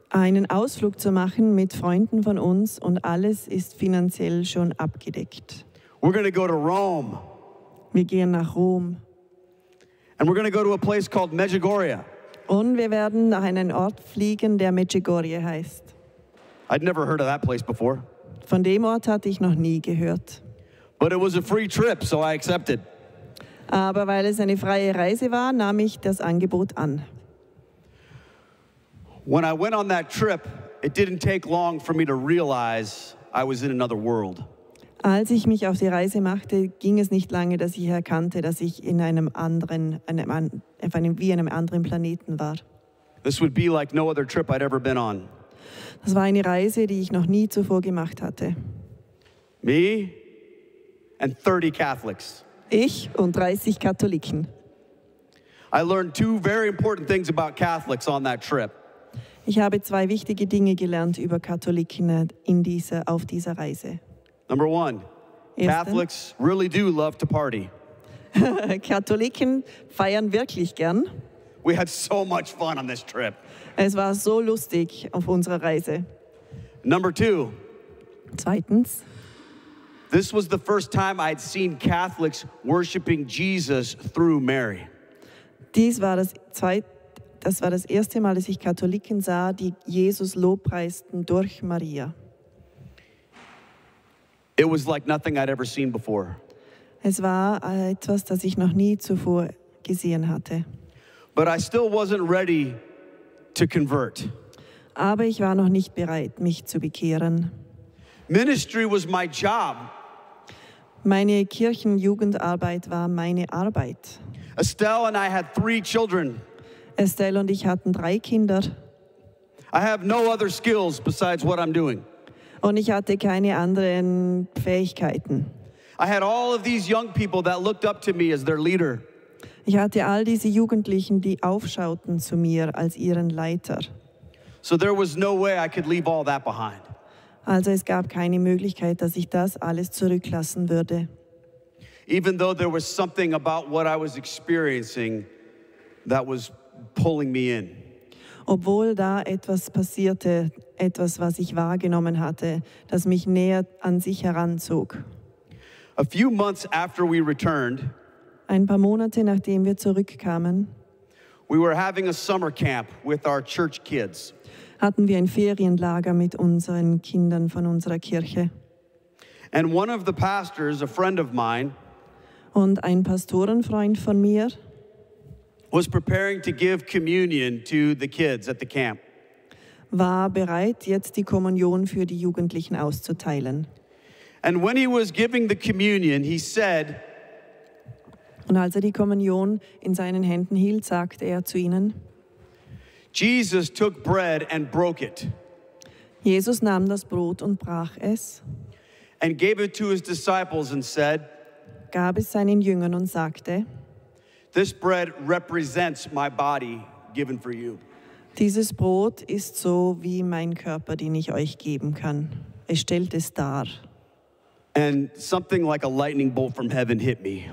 Speaker 3: einen Ausflug zu machen mit Freunden von uns und alles ist finanziell schon abgedeckt.
Speaker 2: We're going to go to Rome,
Speaker 3: Wir gehen nach Rom
Speaker 2: and we're going to go to a place called Medjugorje.
Speaker 3: und wir werden nach einem Ort fliegen, der Medjugorje heißt.
Speaker 2: I'd never heard of that place before,
Speaker 3: Von dem Ort hatte ich noch nie gehört.
Speaker 2: but it was a free trip, so I accepted.
Speaker 3: Aber weil es eine freie Reise war, nahm ich das Angebot an.
Speaker 2: When I went on that trip, it didn't take long for me to realize I was in another world.
Speaker 3: Als ich mich auf die Reise machte, ging es nicht lange, dass ich erkannte, dass ich in einem anderen Planeten war.
Speaker 2: This would be like no other trip I'd ever been on.
Speaker 3: Das war eine Reise, die ich noch nie zuvor gemacht hatte.
Speaker 2: Me and 30 Catholics.
Speaker 3: Ich und 30 Katholiken.
Speaker 2: I learned two very important things about Catholics on that trip.
Speaker 3: Ich habe zwei wichtige Dinge gelernt über Katholiken auf dieser Reise.
Speaker 2: Number one, Catholics really do love to party.
Speaker 3: Katholiken feiern wirklich gern.
Speaker 2: We had so much fun on this trip.
Speaker 3: Es war so lustig auf unserer Reise.
Speaker 2: Number two,
Speaker 3: Zweitens,
Speaker 2: this was the first time I'd seen Catholics worshiping Jesus through Mary.
Speaker 3: das war das erste Mal, dass ich Katholiken sah, die Jesus lobpreisten durch Maria.
Speaker 2: It was like nothing I'd ever seen before.
Speaker 3: Es war etwas, das ich noch nie zuvor gesehen hatte.
Speaker 2: But I still wasn't ready to convert.
Speaker 3: Aber ich war noch nicht bereit, mich zu bekehren.
Speaker 2: Ministry was my job.
Speaker 3: Meine Kirchenjugendarbeit war meine Arbeit.
Speaker 2: Estelle and I had 3 children.
Speaker 3: Estelle und ich hatten 3 Kinder.
Speaker 2: I have no other skills besides what I'm doing.
Speaker 3: Und ich hatte keine anderen Fähigkeiten.
Speaker 2: I had all of these young people that looked up to me as their leader.
Speaker 3: Ich hatte all diese Jugendlichen, die aufschauten zu mir als ihren Leiter.
Speaker 2: So there was no way I could leave all that behind.
Speaker 3: Also es gab keine Möglichkeit, dass ich das alles zurücklassen würde.
Speaker 2: Even though there was something about what I was experiencing that was pulling me in.
Speaker 3: Obwohl da etwas passierte, etwas, was ich wahrgenommen hatte, das mich näher an sich heranzog.
Speaker 2: A few months after we returned,
Speaker 3: Ein paar Monate nachdem wir zurückkamen,
Speaker 2: we were having a summer camp with our church kids.
Speaker 3: hatten wir ein Ferienlager mit unseren Kindern von unserer Kirche.
Speaker 2: And one of the pastors, a friend of mine,
Speaker 3: Und ein Pastorenfreund von mir
Speaker 2: was preparing to give communion to the kids at the camp.
Speaker 3: war bereit, jetzt die Kommunion für die Jugendlichen auszuteilen.
Speaker 2: And when he was giving the communion, he said,
Speaker 3: Und als er die Kommunion in seinen Händen hielt, sagte er zu ihnen,
Speaker 2: Jesus took bread and broke it
Speaker 3: Jesus nahm das Brot und brach es,
Speaker 2: and gave it to his disciples and said,
Speaker 3: gab es seinen Jüngern und sagte,
Speaker 2: "This bread represents my body given for you."
Speaker 3: dieses Brot ist so wie mein Körper, den ich euch geben kann. Es stellt es dar.
Speaker 2: And something like a lightning bolt from heaven hit me.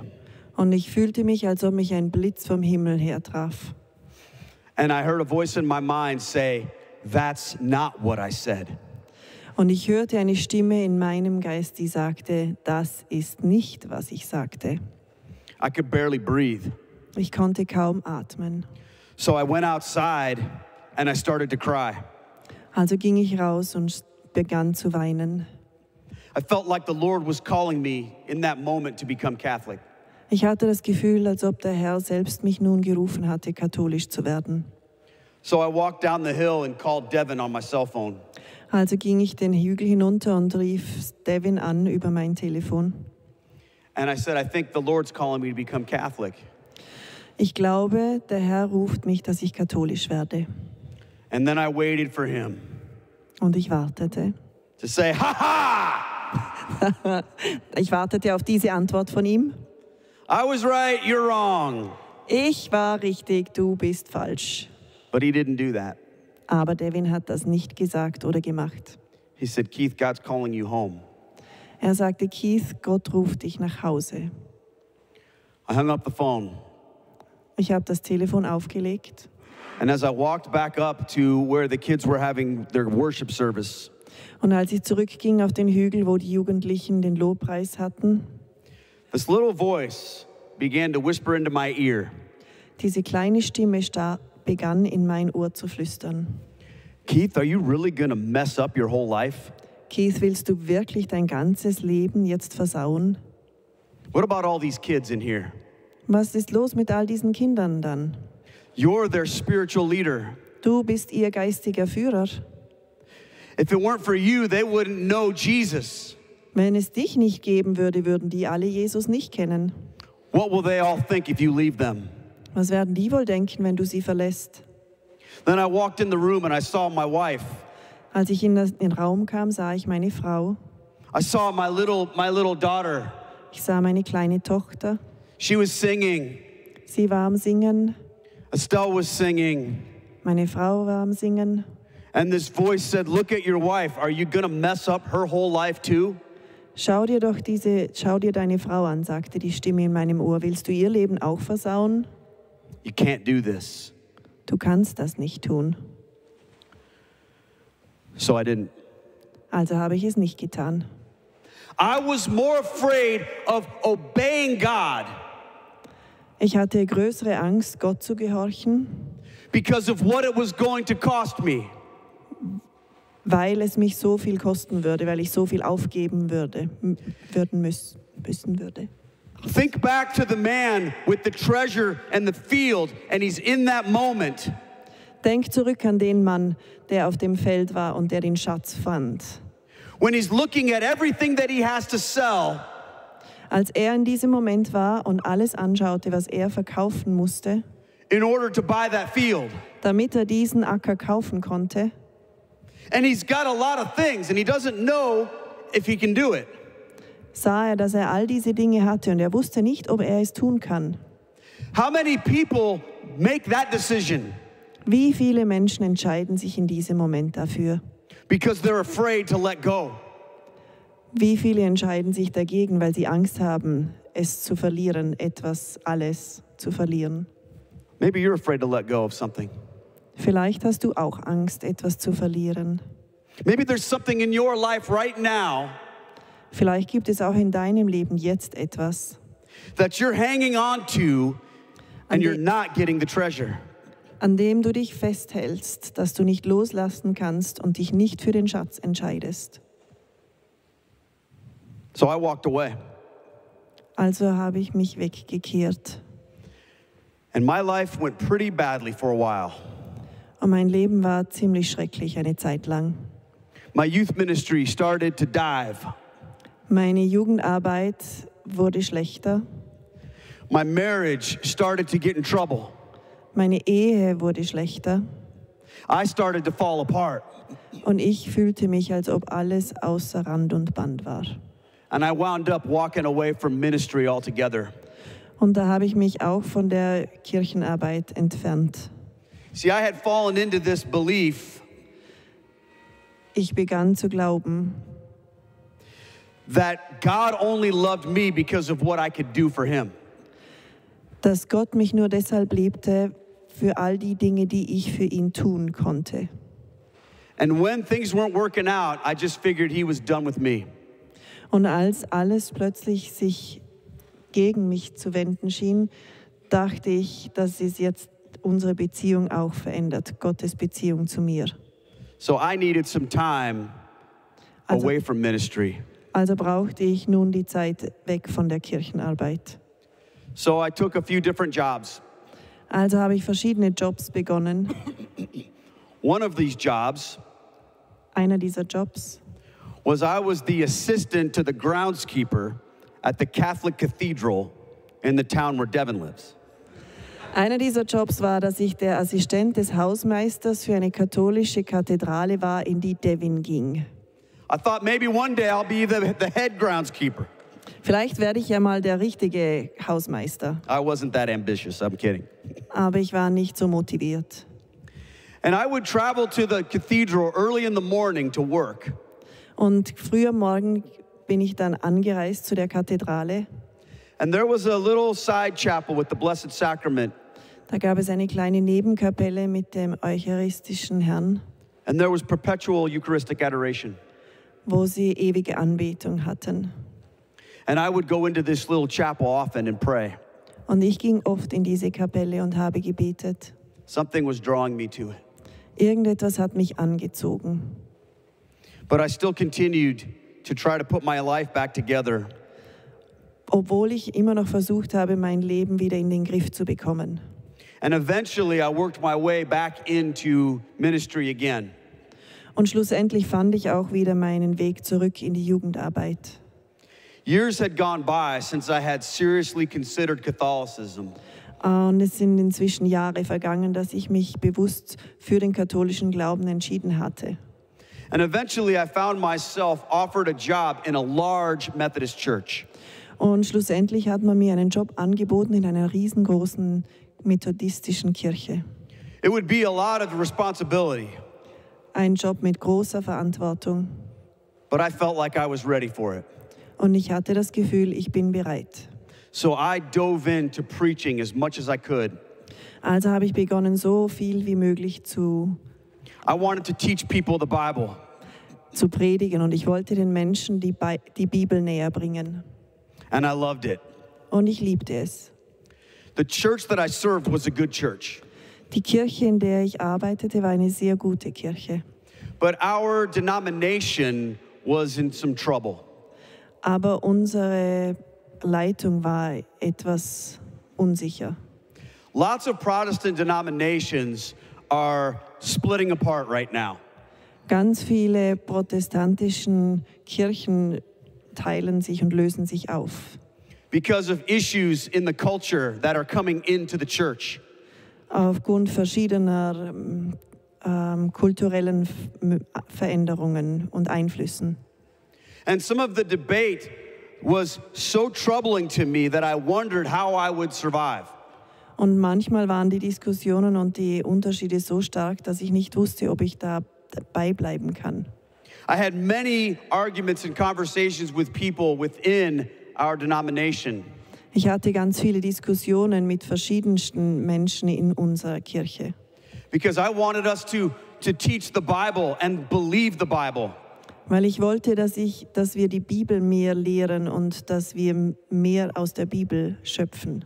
Speaker 3: Und ich fühlte mich, als ob mich ein Blitz vom Himmel her traf.
Speaker 2: And I heard a voice in my mind say, "That's not what I said."
Speaker 3: Und ich hörte eine Stimme in meinem Geist, die sagte, das ist nicht, was ich sagte.
Speaker 2: I could barely breathe.
Speaker 3: Ich konnte kaum atmen.
Speaker 2: So I went outside and I started to cry.
Speaker 3: Also ging ich raus und begann zu weinen.
Speaker 2: I felt like the Lord was calling me in that moment to become Catholic.
Speaker 3: Ich hatte das Gefühl, als ob der Herr selbst mich nun gerufen hatte, katholisch zu werden.
Speaker 2: So I walked down the hill and called Devin on my cell phone.
Speaker 3: Also ging ich den Hügel hinunter und rief Devin an über mein Telefon.
Speaker 2: And I said, "I think the Lord's calling me to become Catholic."
Speaker 3: Ich glaube, der Herr ruft mich, dass ich katholisch werde.
Speaker 2: And then I waited for him
Speaker 3: Und ich wartete.
Speaker 2: to say, "Ha ha!
Speaker 3: Ich wartete auf diese Antwort von ihm.
Speaker 2: I was right, you're wrong."
Speaker 3: Ich war richtig, du bist falsch.
Speaker 2: But he didn't do that.
Speaker 3: Aber Devin hat das nicht gesagt oder gemacht.
Speaker 2: He said, "Keith, God's calling you home."
Speaker 3: Er sagte, Keith, Gott ruft dich nach Hause.
Speaker 2: I hung up the phone.
Speaker 3: Ich habe das Telefon aufgelegt.
Speaker 2: And as I walked back up to where the kids were having their worship service,
Speaker 3: Und als ich zurückging auf den Hügel, wo die Jugendlichen den Lobpreis hatten,
Speaker 2: this little voice began to whisper into my ear,
Speaker 3: diese kleine Stimme begann in mein Ohr zu flüstern.
Speaker 2: "Keith, are you really going to mess up your whole life?
Speaker 3: Keith, willst du wirklich dein ganzes Leben jetzt versauen?
Speaker 2: What about all these kids in here?
Speaker 3: Was ist los mit all diesen Kindern dann?
Speaker 2: You're their spiritual leader.
Speaker 3: Du bist ihr geistiger Führer.
Speaker 2: If it weren't for you, they wouldn't know Jesus.
Speaker 3: Wenn es dich nicht geben würde, würden die alle Jesus nicht kennen.
Speaker 2: What will they all think if you leave them?"
Speaker 3: Was werden die wohl denken, wenn du sie verlässt?
Speaker 2: Then I walked in the room and I saw my wife.
Speaker 3: Als ich in den Raum kam, sah ich meine Frau.
Speaker 2: I saw my little daughter.
Speaker 3: Ich sah meine kleine Tochter.
Speaker 2: She was singing.
Speaker 3: Sie war am Singen.
Speaker 2: Estelle was singing.
Speaker 3: Meine Frau war am Singen.
Speaker 2: And this voice said, look at your wife. Are you going to mess up her whole life too?
Speaker 3: Schau dir deine Frau an, sagte die Stimme in meinem Ohr. Willst du ihr Leben auch versauen?
Speaker 2: You can't do this.
Speaker 3: Du kannst das nicht tun.
Speaker 2: So I didn't.
Speaker 3: Also habe ich es nicht getan.
Speaker 2: I was more afraid of obeying God
Speaker 3: Ich hatte größere Angst, Gott zu gehorchen,
Speaker 2: because of what it was going to cost me.
Speaker 3: weil es mich so viel kosten würde, weil ich so viel aufgeben müssen würde.
Speaker 2: Think back to the man with the treasure and the field, and he's in that moment.
Speaker 3: Denk zurück an den Mann, der auf dem Feld war und der den Schatz fand.
Speaker 2: When he's looking at everything that he has to sell,
Speaker 3: Als er in diesem Moment war und alles anschaute, was er verkaufen musste,
Speaker 2: in order to buy that field.
Speaker 3: damit er diesen Acker kaufen konnte,
Speaker 2: And he's got a lot of things, and he doesn't know if he can do it.
Speaker 3: sah er, dass er all diese Dinge hatte und er wusste nicht, ob er es tun kann.
Speaker 2: How many people make that decision
Speaker 3: Wie viele Menschen entscheiden sich in diesem Moment dafür?
Speaker 2: because they're afraid to let go?
Speaker 3: Wie viele entscheiden sich dagegen, weil sie Angst haben, es zu verlieren, alles zu verlieren?
Speaker 2: Maybe you're afraid to let go of something.
Speaker 3: Vielleicht hast du auch Angst, etwas zu verlieren.
Speaker 2: Maybe there's something in your life right now
Speaker 3: Vielleicht gibt es auch in deinem Leben jetzt etwas,
Speaker 2: that you're hanging on to and you're not getting the treasure.
Speaker 3: an dem du dich festhältst, das du nicht loslassen kannst und dich nicht für den Schatz entscheidest.
Speaker 2: So I walked away.
Speaker 3: Also habe ich mich weggekehrt.
Speaker 2: And my life went pretty badly for a while.
Speaker 3: Und mein Leben war ziemlich schrecklich eine Zeit lang.
Speaker 2: My youth ministry started to dive.
Speaker 3: Meine Jugendarbeit wurde schlechter.
Speaker 2: My marriage started to get in trouble.
Speaker 3: Meine Ehe wurde schlechter.
Speaker 2: I started to fall apart.
Speaker 3: Und ich fühlte mich, als ob alles außer Rand und Band war.
Speaker 2: And I wound up walking away from ministry altogether.
Speaker 3: Und da habe ich mich auch von der Kirchenarbeit entfernt.
Speaker 2: See, I had fallen into this belief
Speaker 3: Ich begann zu glauben,
Speaker 2: that God only loved me because of what I could do for him.
Speaker 3: dass Gott mich nur deshalb liebte, für all die Dinge, die ich für ihn tun konnte.
Speaker 2: And when things weren't working out, I just figured he was done with me.
Speaker 3: Und als alles plötzlich sich gegen mich zu wenden schien, dachte ich, dass es jetzt unsere Beziehung auch verändert, Gottes Beziehung zu mir.
Speaker 2: So I needed some time away from ministry.
Speaker 3: Also brauchte ich nun die Zeit weg von der Kirchenarbeit.
Speaker 2: So I took a few different jobs.
Speaker 3: Also habe ich verschiedene Jobs begonnen.
Speaker 2: One of these jobs
Speaker 3: Einer dieser Jobs
Speaker 2: was I was the assistant to the groundskeeper at the Catholic Cathedral in the town where Devin lives.
Speaker 3: Einer dieser Jobs war, dass ich der Assistent des Hausmeisters für eine katholische Kathedrale war, in die Devin ging.
Speaker 2: I thought maybe one day I'll be the head groundskeeper.
Speaker 3: Vielleicht werde ich ja mal der richtige Hausmeister.
Speaker 2: I wasn't that ambitious, I'm kidding.
Speaker 3: Aber ich war nicht so motiviert.
Speaker 2: And I would travel to the cathedral early in the morning to work.
Speaker 3: Und früh am Morgen bin ich dann angereist zu der Kathedrale.
Speaker 2: And there was a little side chapel with the Blessed Sacrament.
Speaker 3: Da gab es eine kleine Nebenkapelle mit dem eucharistischen Herrn,
Speaker 2: And there was perpetual Eucharistic adoration.
Speaker 3: wo sie ewige Anbetung hatten.
Speaker 2: And I would go into this little chapel often and pray.
Speaker 3: Und ich ging oft in diese Kapelle und habe gebetet.
Speaker 2: Something was drawing me to it.
Speaker 3: Irgendetwas hat mich angezogen.
Speaker 2: But I still continued to try to put my life back together.
Speaker 3: Obwohl ich immer noch versucht habe, mein Leben wieder in den Griff zu bekommen.
Speaker 2: And eventually I worked my way back into ministry again.
Speaker 3: Und schlussendlich fand ich auch wieder meinen Weg zurück in die Jugendarbeit.
Speaker 2: Years had gone by since I had seriously considered Catholicism.
Speaker 3: Und es sind inzwischen Jahre vergangen, dass ich mich bewusst für den katholischen Glauben entschieden hatte.
Speaker 2: And eventually I found myself offered a job in a large Methodist church.
Speaker 3: Und schlussendlich hat man mir einen Job angeboten in einer riesengroßen methodistischen Kirche.
Speaker 2: It would be a lot of responsibility,
Speaker 3: Ein Job mit großer Verantwortung.
Speaker 2: but I felt like I was ready for it.
Speaker 3: Und ich hatte das Gefühl, ich bin bereit.
Speaker 2: So I dove into preaching as much as I could.
Speaker 3: Also habe ich begonnen, so viel wie möglich zu
Speaker 2: I wanted to teach people the Bible.
Speaker 3: predigen und ich wollte den Menschen die Bibel näher bringen.
Speaker 2: And I loved it.
Speaker 3: Und ich liebte es.
Speaker 2: The church that I served was a good church.
Speaker 3: Die Kirche, in der ich arbeitete, war eine sehr gute Kirche.
Speaker 2: But our denomination was in some trouble.
Speaker 3: Aber unsere Leitung war etwas unsicher.
Speaker 2: Lots of Protestant denominations are splitting apart right now.
Speaker 3: Ganz viele protestantischen Kirchen teilen sich und lösen sich auf.
Speaker 2: Because of issues in the culture that are coming into the church.
Speaker 3: Aufgrund verschiedener kulturellen Veränderungen und Einflüssen.
Speaker 2: And some of the debate was so troubling to me that I wondered how I would survive.
Speaker 3: Und manchmal waren die Diskussionen und die Unterschiede so stark, dass ich nicht wusste, ob ich dabei bleiben kann.
Speaker 2: I had many arguments and conversations with people within our denomination.
Speaker 3: Ich hatte ganz viele Diskussionen mit verschiedensten Menschen in unserer Kirche.
Speaker 2: Because I wanted us to teach the Bible and believe the Bible.
Speaker 3: Weil ich wollte, dass wir die Bibel mehr lehren und dass wir mehr aus der Bibel schöpfen.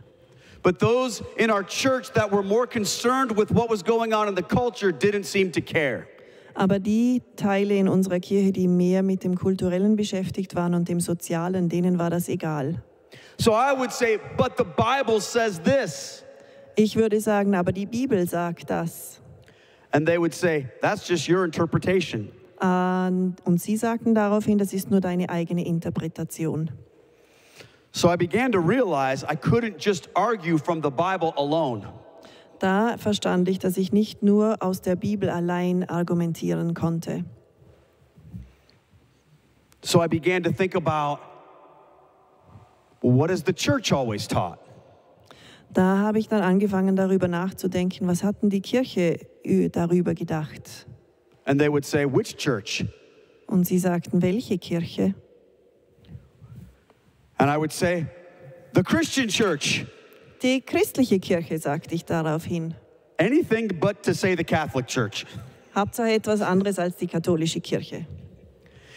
Speaker 2: But those in our church that were more concerned with what was going on in the culture didn't seem to care.
Speaker 3: Aber die Teile in unserer Kirche, die mehr mit dem Kulturellen beschäftigt waren und dem Sozialen, denen war das egal.
Speaker 2: So I would say, but the Bible says this.
Speaker 3: Ich würde sagen, aber die Bibel sagt das.
Speaker 2: And they would say, that's just your interpretation.
Speaker 3: Und sie sagten daraufhin, das ist nur deine eigene Interpretation.
Speaker 2: So I began to realize I couldn't just argue from the Bible alone.
Speaker 3: Da verstand ich, dass ich nicht nur aus der Bibel allein argumentieren konnte.
Speaker 2: So I began to think about, well, what has the church always taught?
Speaker 3: Da habe ich dann angefangen, darüber nachzudenken, was hat denn die Kirche darüber gedacht?
Speaker 2: And they would say, which church?
Speaker 3: Und sie sagten, welche Kirche?
Speaker 2: And I would say, the Christian church.
Speaker 3: Die christliche Kirche, sagte ich daraufhin.
Speaker 2: Anything but to say the Catholic church.
Speaker 3: Hauptsache etwas anderes als die katholische Kirche.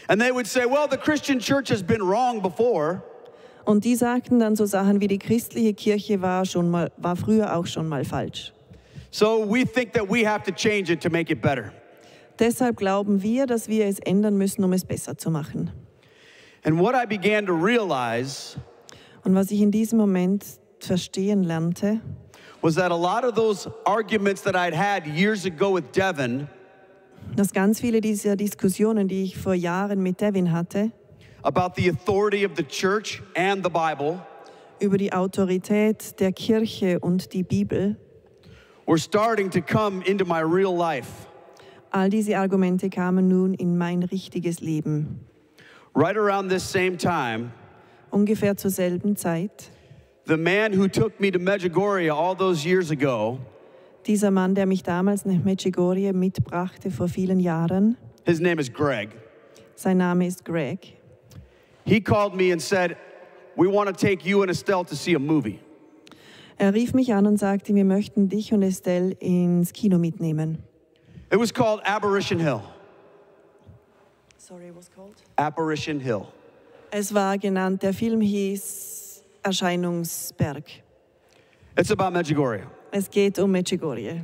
Speaker 2: And they would say, well, the Christian church has been wrong before.
Speaker 3: Und die sagten dann so Sachen wie, die christliche Kirche war früher auch schon mal falsch.
Speaker 2: So we think that we have to change it to make it better.
Speaker 3: Deshalb glauben wir, dass wir es ändern müssen, um es besser zu machen.
Speaker 2: And what I began to realize
Speaker 3: Und was ich in diesem Moment verstehen lernte,
Speaker 2: was that a lot of those arguments that I'd had years ago with Devin
Speaker 3: dass ganz viele dieser Diskussionen, die ich vor Jahren mit Devin hatte,
Speaker 2: about the authority of the church and the Bible
Speaker 3: über die Autorität der Kirche und die Bibel,
Speaker 2: were starting to come into my real life.
Speaker 3: all diese Argumente kamen nun in mein richtiges Leben.
Speaker 2: Right around this same time,
Speaker 3: Ungefähr zur selben Zeit,
Speaker 2: the man who took me to Medjugorje all those years ago,
Speaker 3: dieser Mann, der mich damals nach Medjugorje mitbrachte vor vielen Jahren,
Speaker 2: his name is Greg.
Speaker 3: sein Name ist Greg,
Speaker 2: He called me and said, we want to take you and Estelle to see a movie.
Speaker 3: er rief mich an und sagte, wir möchten dich und Estelle ins Kino mitnehmen.
Speaker 2: It was called Apparition Hill.
Speaker 3: Sorry, what's called?
Speaker 2: Apparition Hill.
Speaker 3: Es war genannt, der Film hieß Erscheinungsberg.
Speaker 2: It's about Medjugorje.
Speaker 3: Es geht um Medjugorje.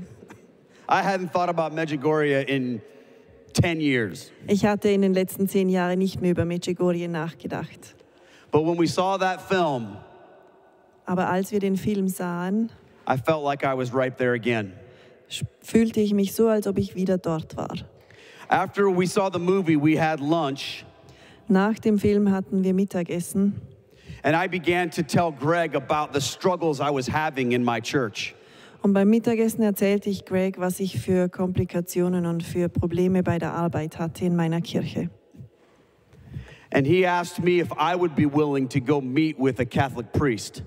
Speaker 2: I hadn't thought about Medjugorje in 10 years.
Speaker 3: Ich hatte in den letzten 10 Jahren nicht mehr über Medjugorje nachgedacht.
Speaker 2: But when we saw that film,
Speaker 3: Aber als wir den Film sahen,
Speaker 2: I felt like I was right there again.
Speaker 3: fühlte ich mich so, als ob ich wieder dort war.
Speaker 2: After we saw the movie, we had lunch.
Speaker 3: Nach dem Film hatten wir Mittagessen
Speaker 2: And I began to tell Greg about the struggles I was having in my church.
Speaker 3: Und beim Mittagessen erzählte ich Greg, was ich für Komplikationen und für Probleme bei der Arbeit hatte in meiner Kirche.
Speaker 2: And he asked me if I would be willing to go meet with a Catholic priest.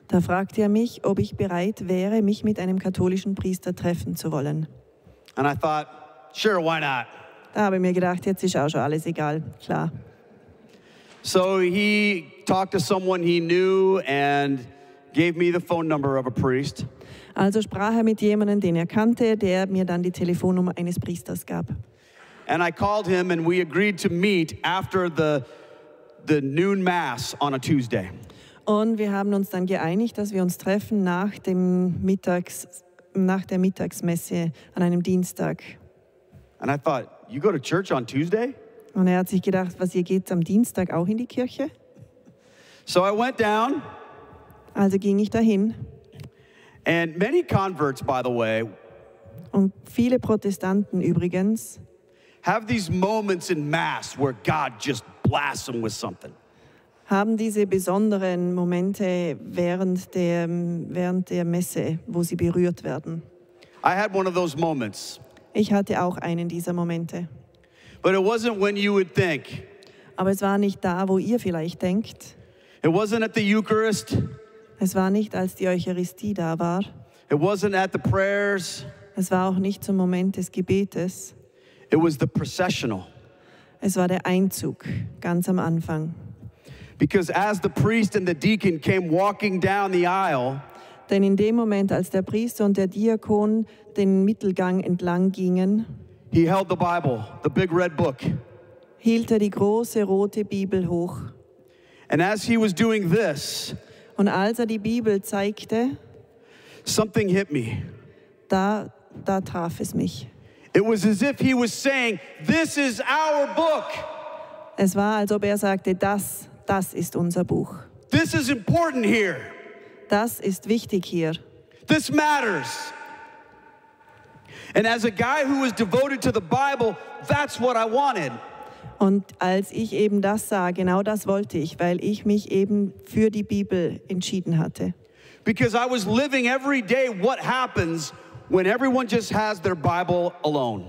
Speaker 3: Da fragte er mich, ob ich bereit wäre, mich mit einem katholischen Priester treffen zu wollen.
Speaker 2: And I thought, sure, why not?
Speaker 3: Da habe ich mir gedacht, jetzt ist auch schon alles egal, klar.
Speaker 2: So he talked to someone he knew and gave me the phone number of a priest.
Speaker 3: Also sprach er mit jemandem, den er kannte, der mir dann die Telefonnummer eines Priesters gab.
Speaker 2: And I called him and we agreed to meet after the noon mass on a Tuesday.
Speaker 3: Und wir haben uns dann geeinigt, dass wir uns treffen nach der Mittagsmesse an einem Dienstag.
Speaker 2: And I thought, you go to church on Tuesday?
Speaker 3: Und er hat sich gedacht, was, ihr geht am Dienstag auch in die Kirche?
Speaker 2: So I went down.
Speaker 3: Also ging ich dahin.
Speaker 2: And many converts, by the way,
Speaker 3: Und viele Protestanten übrigens
Speaker 2: have these moments in mass where God just blasts them with something.
Speaker 3: haben diese besonderen Momente während der Messe, wo sie berührt werden.
Speaker 2: I had one of those moments.
Speaker 3: Ich hatte auch einen dieser Momente.
Speaker 2: But it wasn't when you would think.
Speaker 3: Aber es war nicht da, wo ihr vielleicht denkt.
Speaker 2: It wasn't at the Eucharist.
Speaker 3: Es war nicht, als die Eucharistie da war.
Speaker 2: It wasn't at the prayers.
Speaker 3: Es war auch nicht zum Moment des Gebetes.
Speaker 2: It was the processional.
Speaker 3: Es war der Einzug, ganz am Anfang.
Speaker 2: Because as the priest and the deacon came walking down the aisle,
Speaker 3: Denn in dem Moment, als der Priester und der Diakon den Mittelgang entlang gingen,
Speaker 2: he held the Bible, the big red book.
Speaker 3: hielt er die große rote Bibel hoch.
Speaker 2: And as he was doing this,
Speaker 3: Und als er die Bibel zeigte,
Speaker 2: something hit me.
Speaker 3: da traf es mich.
Speaker 2: It was as if he was saying, "This is our book.
Speaker 3: Es war, als ob er sagte, das ist unser Buch.
Speaker 2: This is important here.
Speaker 3: Das ist wichtig hier.
Speaker 2: This matters." And as a guy who was devoted to the Bible, that's what I wanted.
Speaker 3: Und als ich eben das sah, genau das wollte ich, weil ich mich eben für die Bibel entschieden hatte.
Speaker 2: Because I was living every day what happens when everyone just has their Bible alone.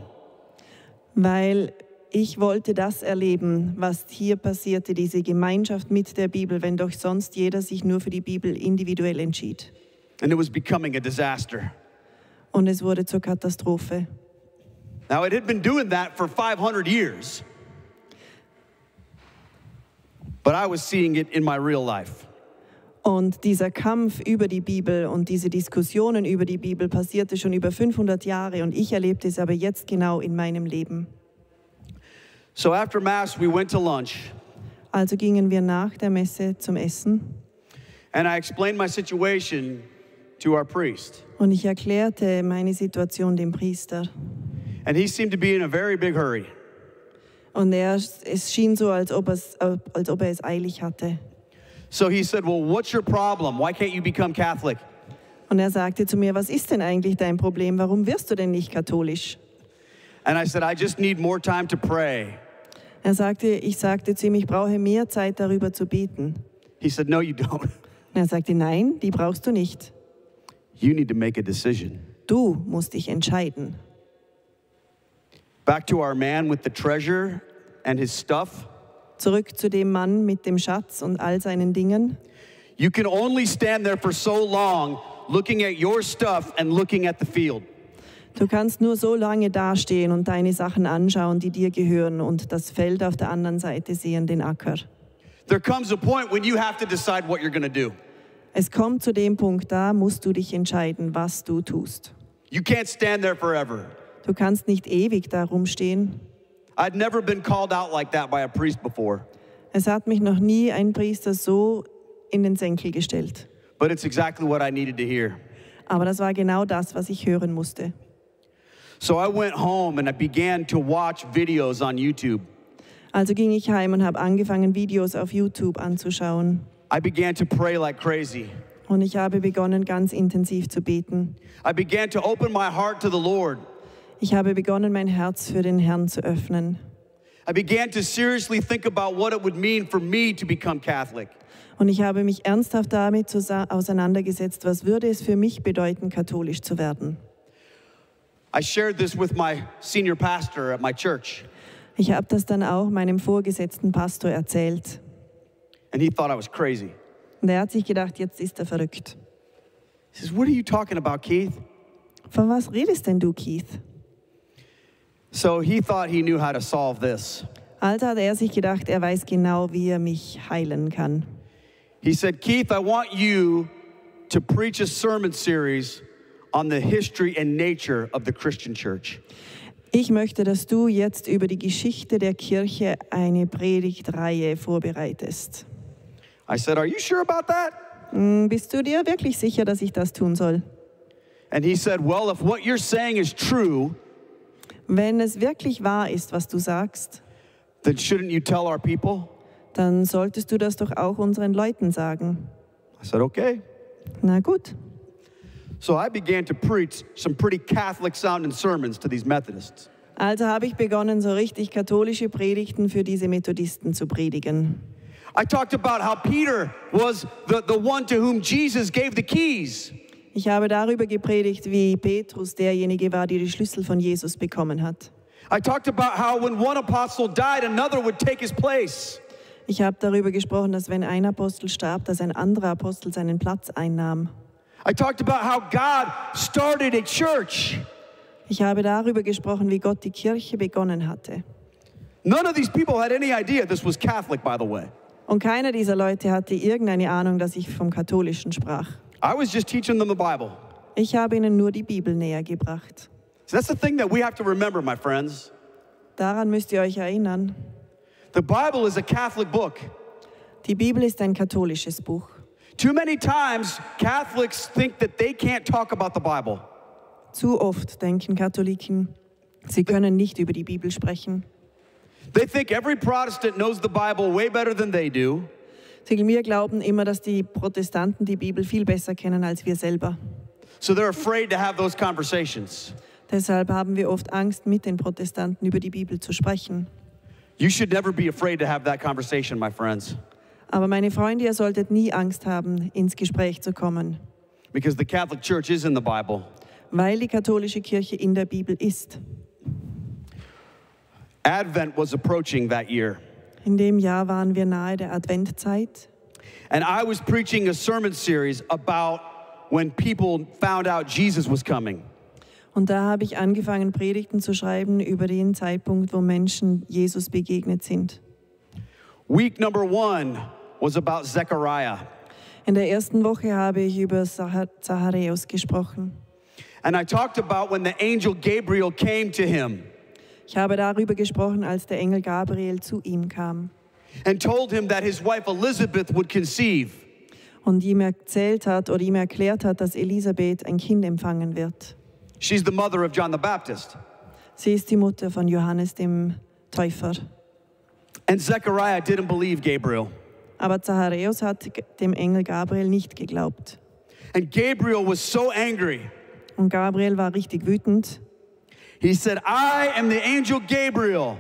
Speaker 3: Weil ich wollte das erleben, was hier passierte, diese Gemeinschaft mit der Bibel, wenn doch sonst jeder sich nur für die Bibel individuell entschied.
Speaker 2: And it was becoming a disaster.
Speaker 3: Und es wurde zur Katastrophe.
Speaker 2: Now, it had been doing that for 500 years. But I was seeing it in my real life.
Speaker 3: Und dieser Kampf über die Bibel und diese Diskussionen über die Bibel passierte schon über 500 Jahre und ich erlebte es aber jetzt genau in meinem Leben.
Speaker 2: So after Mass, we went to lunch.
Speaker 3: Also gingen wir nach der Messe zum Essen
Speaker 2: And I explained my situation to our priest.
Speaker 3: und ich erklärte meine Situation dem Priester.
Speaker 2: And he seemed to be in a very big hurry.
Speaker 3: Und es schien so, als ob er es eilig hatte.
Speaker 2: So he said, "Well, what's your problem? Why can't you become Catholic?"
Speaker 3: Und er sagte zu mir, was ist denn eigentlich dein Problem? Warum wirst du denn nicht katholisch?
Speaker 2: And I said, "I just need more time to pray."
Speaker 3: Ich sagte zu ihm, ich brauche mehr Zeit darüber zu beten.
Speaker 2: He said, "No, you don't.
Speaker 3: Und er sagte, nein, die brauchst du nicht.
Speaker 2: You need to make a decision."
Speaker 3: Du musst dich entscheiden.
Speaker 2: Back to our man with the treasure and his stuff.
Speaker 3: Zurück zu dem Mann mit dem Schatz und all seinen Dingen.
Speaker 2: You can only stand there for so long looking at your stuff and looking at the field.
Speaker 3: Du kannst nur so lange dastehen und deine Sachen anschauen, die dir gehören und das Feld auf der anderen Seite sehen, den Acker.
Speaker 2: There comes a point when you have to decide what you're going to do.
Speaker 3: Es kommt zu dem Punkt, da musst du dich entscheiden, was du tust.
Speaker 2: You can't stand there forever.
Speaker 3: Du kannst nicht ewig da rumstehen.
Speaker 2: I'd never been called out like that by a priest before,
Speaker 3: Es hat mich noch nie ein Priester so in den Senkel gestellt.
Speaker 2: but it's exactly what I needed to hear.
Speaker 3: Aber das war genau das, was ich hören musste.
Speaker 2: So I went home and I began to watch videos on YouTube.
Speaker 3: Also ging ich heim und habe angefangen, Videos auf YouTube anzuschauen.
Speaker 2: I began to pray like crazy.
Speaker 3: Und ich habe begonnen, ganz intensiv zu beten.
Speaker 2: I began to open my heart to the Lord.
Speaker 3: Ich habe begonnen, mein Herz für den Herrn zu öffnen.
Speaker 2: I began to seriously think about what it would mean for me to become Catholic.
Speaker 3: Und ich habe mich ernsthaft damit auseinandergesetzt, was würde es für mich bedeuten, katholisch zu werden.
Speaker 2: I shared this with my senior pastor at my church,
Speaker 3: Ich habe das dann auch meinem vorgesetzten Pastor erzählt.
Speaker 2: and he thought I was crazy.
Speaker 3: Und er hat sich gedacht, jetzt ist er verrückt.
Speaker 2: He says, "What are you talking about, Keith?"
Speaker 3: Von was redest denn du, Keith?
Speaker 2: So he thought he knew how to solve this.
Speaker 3: Also hat er sich gedacht, er weiß genau, wie er mich heilen kann.
Speaker 2: He said, "Keith, I want you to preach a sermon series on the history and nature of the Christian church."
Speaker 3: Ich möchte, dass du jetzt über die Geschichte der Kirche eine Predigtreihe vorbereitest.
Speaker 2: I said, "Are you sure about that?"
Speaker 3: Bist du dir wirklich sicher, dass ich das tun soll?
Speaker 2: And he said, "Well, if what you're saying is true,
Speaker 3: Wenn es wirklich wahr ist, was du sagst,
Speaker 2: then shouldn't you tell our people?"
Speaker 3: dann solltest du das doch auch unseren Leuten sagen.
Speaker 2: I said, "Okay."
Speaker 3: Na gut.
Speaker 2: So I began to preach some pretty Catholic sounding sermons to these Methodists.
Speaker 3: Also habe ich begonnen, so richtig katholische Predigten für diese Methodisten zu predigen.
Speaker 2: I talked about how Peter was the one to whom Jesus gave the keys.
Speaker 3: Ich habe darüber gepredigt, wie Petrus derjenige war, der die Schlüssel von Jesus bekommen hat.
Speaker 2: I talked about how when one apostle died, another would take his place.
Speaker 3: Ich habe darüber gesprochen, dass wenn ein Apostel starb, dass ein anderer Apostel seinen Platz einnahm.
Speaker 2: I talked about how God started a church.
Speaker 3: Ich habe darüber gesprochen, wie Gott die Kirche begonnen hatte.
Speaker 2: None of these people had any idea this was Catholic, by the way.
Speaker 3: Und keiner dieser Leute hatte irgendeine Ahnung, dass ich vom Katholischen sprach.
Speaker 2: I was just teaching them the Bible.
Speaker 3: Ich habe ihnen nur die Bibel näher gebracht.
Speaker 2: So that's the thing that we have to remember, my friends.
Speaker 3: Daran müsst ihr euch erinnern.
Speaker 2: The Bible is a Catholic book.
Speaker 3: Die Bibel ist ein katholisches Buch.
Speaker 2: Too many times, Catholics think that they can't talk about the Bible.
Speaker 3: Zu oft denken Katholiken, sie können nicht über die Bibel sprechen.
Speaker 2: They think every Protestant knows the Bible way better than they do.
Speaker 3: Wir glauben immer, dass die Protestanten die Bibel viel besser kennen als wir selber.
Speaker 2: So they're afraid to have those conversations.
Speaker 3: Deshalb haben wir oft Angst, mit den Protestanten über die Bibel zu sprechen.
Speaker 2: You should never be afraid to have that conversation, my friends,
Speaker 3: Aber meine Freunde, ihr solltet nie Angst haben, ins Gespräch zu kommen,
Speaker 2: because the Catholic Church is in the Bible.
Speaker 3: weil die katholische Kirche in der Bibel ist.
Speaker 2: Advent was approaching that year,
Speaker 3: In dem Jahr waren wir nahe der Adventzeit.
Speaker 2: and I was preaching a sermon series about when people found out Jesus was coming.
Speaker 3: Und da habe ich angefangen, Predigten zu schreiben über den Zeitpunkt, wo Menschen Jesus begegnet sind.
Speaker 2: Week number 1 was about Zechariah,
Speaker 3: In der ersten Woche habe ich über Zacharias gesprochen.
Speaker 2: and I talked about when the angel Gabriel came to him
Speaker 3: Ich habe darüber gesprochen, als der Engel Gabriel zu ihm kam
Speaker 2: and told him that his wife Elizabeth would conceive.
Speaker 3: und ihm erzählt hat oder ihm erklärt hat, dass Elisabeth ein Kind empfangen wird.
Speaker 2: She's the mother of John the Baptist.
Speaker 3: Sie ist die Mutter von Johannes dem Täufer.
Speaker 2: And Zechariah didn't believe Gabriel.
Speaker 3: Aber Zacharias hat dem Engel Gabriel nicht geglaubt.
Speaker 2: And Gabriel was so angry.
Speaker 3: Und Gabriel war richtig wütend.
Speaker 2: He said, "I am the angel Gabriel.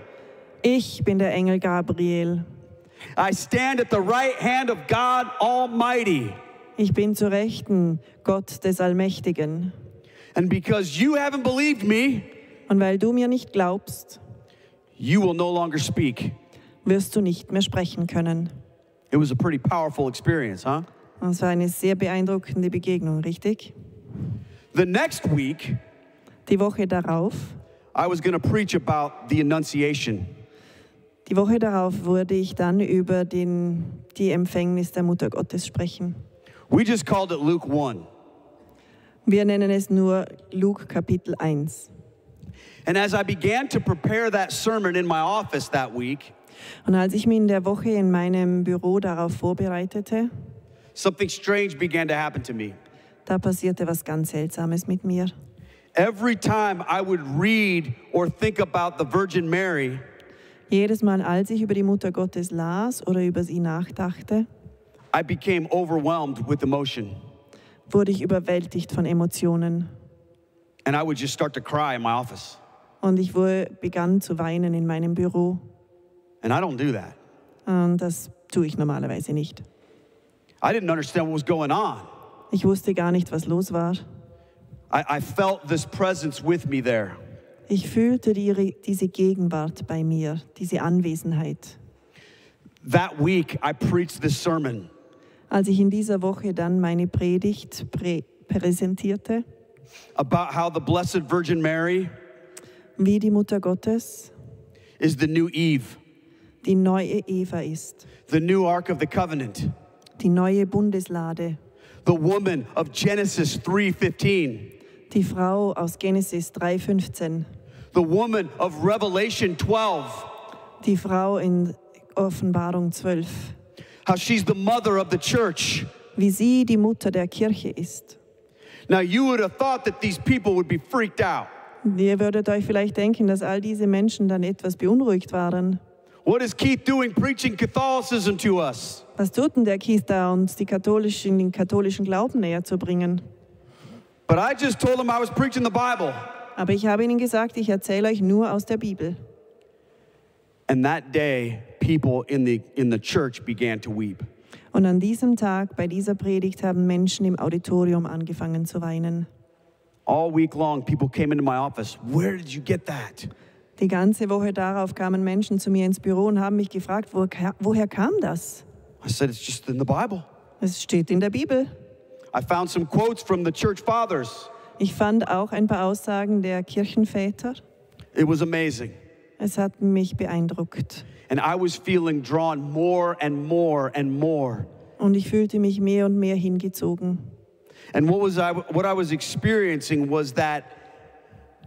Speaker 3: Ich bin der Engel Gabriel.
Speaker 2: I stand at the right hand of God Almighty.
Speaker 3: Ich bin zu Rechten Gott des Allmächtigen.
Speaker 2: And because you haven't believed me,
Speaker 3: Und weil du mir nicht glaubst,
Speaker 2: you will no longer speak."
Speaker 3: wirst du nicht mehr sprechen können.
Speaker 2: It was a pretty powerful experience, huh?
Speaker 3: Das war eine sehr beeindruckende Begegnung, richtig?
Speaker 2: The next week,
Speaker 3: Die Woche darauf,
Speaker 2: I was going to preach about the Annunciation.
Speaker 3: die Woche darauf würde ich dann über die Empfängnis der Mutter Gottes sprechen.
Speaker 2: We just called it Luke 1.
Speaker 3: Wir nennen es nur Luke Kapitel 1.
Speaker 2: And as I began to prepare that sermon in my office that week,
Speaker 3: Und als ich mich in der Woche in meinem Büro darauf vorbereitete,
Speaker 2: something strange began to happen to me.
Speaker 3: da passierte was ganz Seltsames mit mir.
Speaker 2: Every time I would read or think about the Virgin Mary,
Speaker 3: Jedes Mal, als ich über die Mutter Gottes las oder über sie nachdachte,
Speaker 2: I became overwhelmed with emotion.
Speaker 3: wurde ich überwältigt von Emotionen.
Speaker 2: And I would just start to cry in my office.
Speaker 3: Und ich begann zu weinen in meinem Büro.
Speaker 2: And I don't do that.
Speaker 3: Und das tue ich normalerweise nicht.
Speaker 2: I didn't understand what was going on.
Speaker 3: Ich wusste gar nicht, was los war.
Speaker 2: I felt this presence with me there.
Speaker 3: Ich fühlte diese Gegenwart bei mir, diese Anwesenheit.
Speaker 2: That week, I preached this sermon
Speaker 3: Als ich in dieser Woche dann meine Predigt präsentierte,
Speaker 2: about how the Blessed Virgin Mary
Speaker 3: wie die Mutter Gottes
Speaker 2: is the new Eve,
Speaker 3: die neue Eva ist,
Speaker 2: the new Ark of the Covenant,
Speaker 3: die neue Bundeslade,
Speaker 2: the woman of Genesis 3:15,
Speaker 3: die Frau aus Genesis 3,15,
Speaker 2: the woman of Revelation 12,
Speaker 3: die Frau in Offenbarung 12,
Speaker 2: how she's the mother of the church.
Speaker 3: wie sie die Mutter der Kirche ist.
Speaker 2: Now, you would have thought that these people would be freaked out.
Speaker 3: Ihr würdet euch vielleicht denken, dass all diese Menschen dann etwas beunruhigt waren.
Speaker 2: What is Keith doing preaching Catholicism to us?
Speaker 3: Was tut denn der Keith da, uns den katholischen Glauben näher zu bringen?
Speaker 2: But I just told him I was preaching the Bible.
Speaker 3: Aber ich habe ihnen gesagt, ich erzähle euch nur aus der Bibel.
Speaker 2: And that day, people in the church began to weep.
Speaker 3: Und an diesem Tag, bei dieser Predigt, haben Menschen im Auditorium angefangen zu weinen.
Speaker 2: All week long, people came into my office. Where did you get that?
Speaker 3: Die ganze Woche darauf kamen Menschen zu mir ins Büro und haben mich gefragt, woher kam das?
Speaker 2: I said, it's just in the Bible.
Speaker 3: Es steht in der Bibel.
Speaker 2: I found some quotes from the church fathers.
Speaker 3: Ich fand auch ein paar Aussagen der Kirchenväter.
Speaker 2: It was amazing.
Speaker 3: Es hat mich beeindruckt.
Speaker 2: And I was feeling drawn more and more and more.
Speaker 3: Und ich fühlte mich mehr und mehr hingezogen.
Speaker 2: And what I was experiencing was that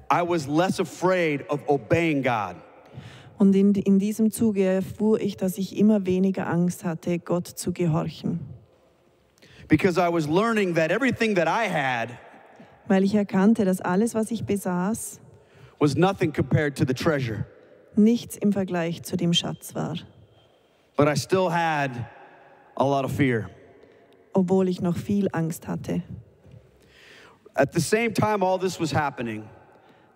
Speaker 2: I was less afraid of obeying God.
Speaker 3: Und in diesem Zuge erfuhr ich, dass ich immer weniger Angst hatte, Gott zu gehorchen.
Speaker 2: Because I was learning that everything that I had
Speaker 3: Weil ich erkannte, dass alles, was ich besaß,
Speaker 2: was nothing compared to the treasure.
Speaker 3: nichts im Vergleich zu dem Schatz war.
Speaker 2: But I still had a lot of fear.
Speaker 3: Obwohl ich noch viel Angst hatte.
Speaker 2: At the same time all this was happening,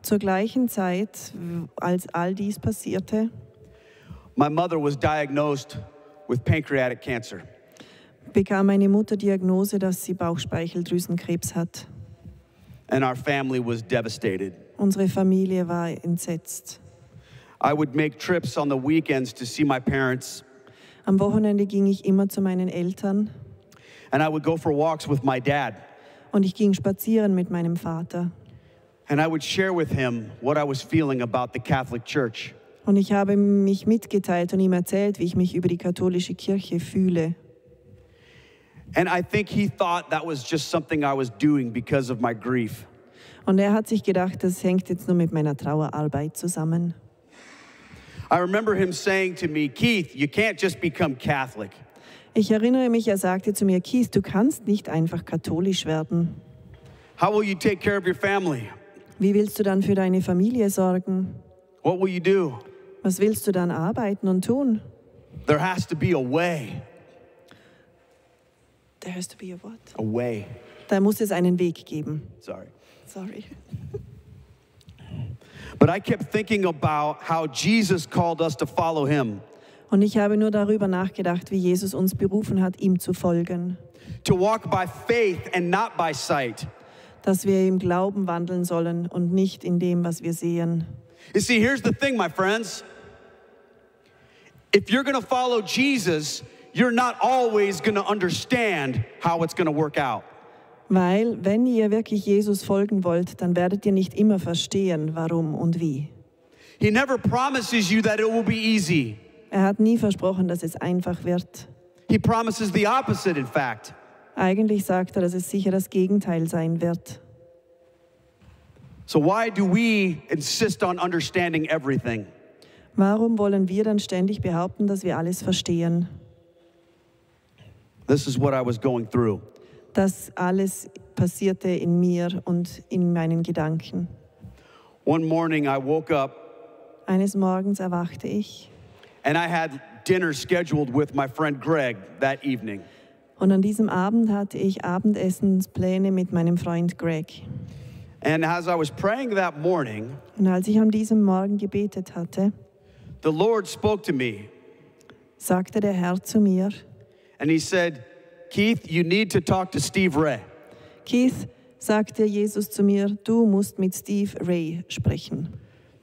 Speaker 3: Zur gleichen Zeit, als all dies passierte,
Speaker 2: my mother was diagnosed with pancreatic cancer.
Speaker 3: bekam meine Mutter Diagnose, dass sie Bauchspeicheldrüsenkrebs hat.
Speaker 2: And our family was devastated.
Speaker 3: Unsere Familie war entsetzt.
Speaker 2: I would make trips on the weekends to see my parents,
Speaker 3: Am Wochenende ging ich immer zu meinen Eltern
Speaker 2: and I would go for walks with my dad.
Speaker 3: und ich ging spazieren mit meinem Vater.
Speaker 2: And I would share with him what I was feeling about the Catholic Church.
Speaker 3: Und ich habe mich mitgeteilt und ihm erzählt, wie ich mich über die katholische Kirche fühle.
Speaker 2: And I think he thought that was just something I was doing because of my grief.
Speaker 3: Und er hat sich gedacht, das hängt jetzt nur mit meiner Trauerarbeit zusammen.
Speaker 2: I remember him saying to me, Keith, you can't just become Catholic.
Speaker 3: Ich erinnere mich, er sagte zu mir, Keith, du kannst nicht einfach katholisch werden.
Speaker 2: How will you take care of your family?
Speaker 3: Wie willst du dann für deine Familie sorgen?
Speaker 2: What will you do?
Speaker 3: Was willst du dann arbeiten und tun?
Speaker 2: There has to be a way.
Speaker 3: There has to be a what?
Speaker 2: A way.
Speaker 3: Da muss es einen Weg geben.
Speaker 2: Sorry.
Speaker 3: Sorry.
Speaker 2: But I kept thinking about how Jesus called us to follow him,
Speaker 3: Und ich habe nur darüber nachgedacht, wie Jesus uns berufen hat, ihm zu folgen.
Speaker 2: to walk by faith and not by sight.
Speaker 3: Dass wir im Glauben wandeln sollen und nicht in dem, was wir sehen.
Speaker 2: You see, here's the thing, my friends. If you're going to follow Jesus, you're not always going to understand how it's going to work out.
Speaker 3: Weil, wenn ihr wirklich Jesus folgen wollt, dann werdet ihr nicht immer verstehen, warum und wie.
Speaker 2: He never promises you that it will be easy.
Speaker 3: Er hat nie versprochen, dass es einfach wird.
Speaker 2: He promises the opposite, in fact.
Speaker 3: Eigentlich sagt er, dass es sicher das Gegenteil sein wird.
Speaker 2: So why do we insist on understanding everything?
Speaker 3: Warum wollen wir dann ständig behaupten, dass wir alles verstehen?
Speaker 2: This is what I was going through.
Speaker 3: Das alles passierte in mir und in meinen Gedanken.
Speaker 2: One morning I woke up
Speaker 3: Eines Morgens erwachte ich
Speaker 2: and I had dinner scheduled with my friend Greg that evening.
Speaker 3: und an diesem Abend hatte ich Abendessenspläne mit meinem Freund Greg.
Speaker 2: And as I was praying that morning,
Speaker 3: Und als ich an diesem Morgen gebetet hatte,
Speaker 2: the Lord spoke to me
Speaker 3: sagte der Herr zu mir,
Speaker 2: and he said, Keith, you need to talk to Steve Ray.
Speaker 3: Keith, sagte Jesus zu mir, du musst mit Steve Ray sprechen.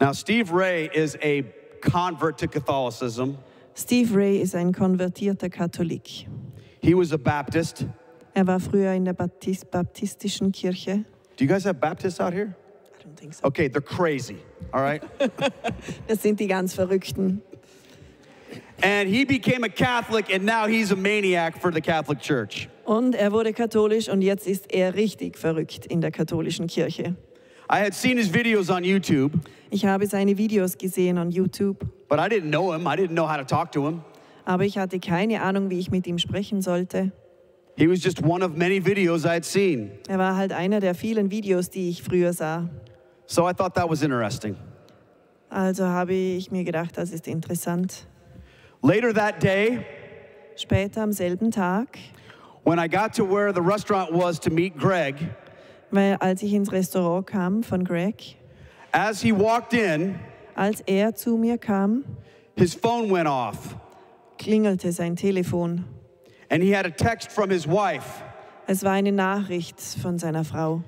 Speaker 2: Now, Steve Ray is a convert to Catholicism.
Speaker 3: Steve Ray ist ein konvertierter Katholik.
Speaker 2: He was a Baptist.
Speaker 3: Er war früher in der baptistischen Kirche.
Speaker 2: Do you guys have Baptists out here?
Speaker 3: I don't think so.
Speaker 2: Okay, they're crazy, all right?
Speaker 3: Das sind die ganz Verrückten.
Speaker 2: And he became a Catholic, and now he's a maniac for the Catholic Church.
Speaker 3: Und er wurde katholisch und jetzt ist er richtig verrückt in der katholischen Kirche.
Speaker 2: I had seen his videos on YouTube,
Speaker 3: Ich habe seine Videos gesehen on YouTube,
Speaker 2: but I didn't know him. I didn't know how to talk to him.
Speaker 3: aber ich hatte keine Ahnung, wie ich mit ihm sprechen sollte.
Speaker 2: He was just one of many videos I had seen.
Speaker 3: Er war halt einer der vielen Videos, die ich früher sah.
Speaker 2: So I thought that was interesting.
Speaker 3: Also habe ich mir gedacht, das ist interessant.
Speaker 2: Later that day,
Speaker 3: Später am selben Tag,
Speaker 2: when I got to where the restaurant was to meet Greg,
Speaker 3: weil als ich ins Restaurant kam von Greg,
Speaker 2: as he walked in,
Speaker 3: als er zu mir kam,
Speaker 2: his phone went off,
Speaker 3: klingelte sein Telefon.
Speaker 2: and he had a text from his wife
Speaker 3: Es war eine Nachricht von seiner Frau.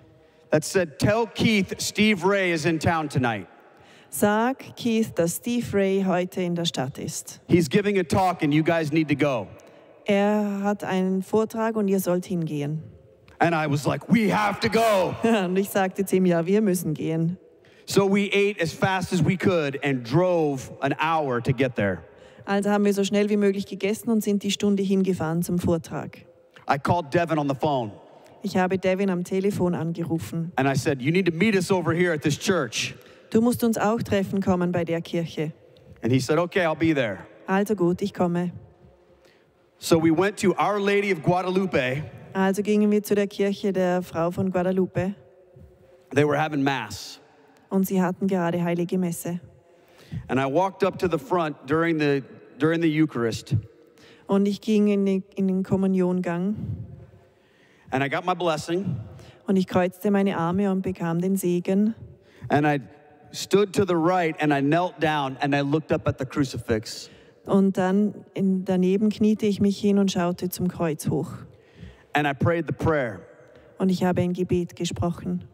Speaker 2: that said, "Tell Keith Steve Ray is in town tonight.
Speaker 3: Sag Keith, dass Steve Ray heute in der Stadt ist.
Speaker 2: He's giving a talk and you guys need to go."
Speaker 3: Er hat einen Vortrag und ihr sollt hingehen.
Speaker 2: And I was like, "We have to go."
Speaker 3: Und ich sagte zu ihm, ja, wir müssen gehen.
Speaker 2: So we ate as fast as we could and drove an hour to get there.
Speaker 3: Also haben wir so schnell wie möglich gegessen und sind die Stunde hingefahren zum Vortrag.
Speaker 2: I called Devin on the phone
Speaker 3: Ich habe Devin am Telefon angerufen.
Speaker 2: and I said, "You need to meet us over here at this church."
Speaker 3: Du musst uns auch treffen kommen bei der Kirche.
Speaker 2: And he said, "Okay, I'll be there."
Speaker 3: Also gut, ich komme.
Speaker 2: So we went to Our Lady of Guadalupe.
Speaker 3: Also gingen wir zu der Kirche der Frau von Guadalupe
Speaker 2: They were having mass.
Speaker 3: und sie hatten gerade Heilige Messe.
Speaker 2: And I walked up to the front during the Eucharist,
Speaker 3: Und ich ging in den Kommuniongang
Speaker 2: and I got my blessing,
Speaker 3: und ich kreuzte meine Arme und bekam den Segen.
Speaker 2: and I stood to the right and I knelt down and I looked up at the crucifix.
Speaker 3: Und dann daneben kniete ich mich hin und schaute zum Kreuz hoch.
Speaker 2: And I prayed the prayer.
Speaker 3: Und ich habe ein Gebet gesprochen.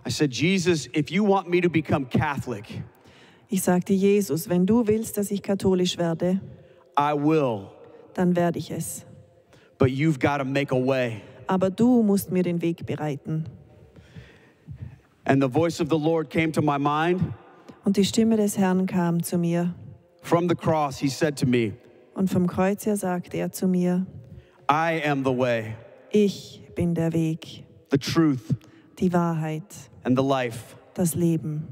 Speaker 2: I said, "Jesus, if you want me to become Catholic,
Speaker 3: Ich sagte, Jesus, wenn du willst, dass ich katholisch werde,
Speaker 2: I will,
Speaker 3: dann werde ich es.
Speaker 2: but you've got to make a way."
Speaker 3: Aber du musst mir den Weg bereiten.
Speaker 2: And the voice of the Lord came to my mind.
Speaker 3: Und die Stimme des Herrn kam zu mir.
Speaker 2: From the cross, he said to me,
Speaker 3: Und vom Kreuz her sagte er zu mir,
Speaker 2: "I am the way,
Speaker 3: ich bin der Weg,
Speaker 2: the truth,
Speaker 3: die Wahrheit,
Speaker 2: and the life.
Speaker 3: das Leben.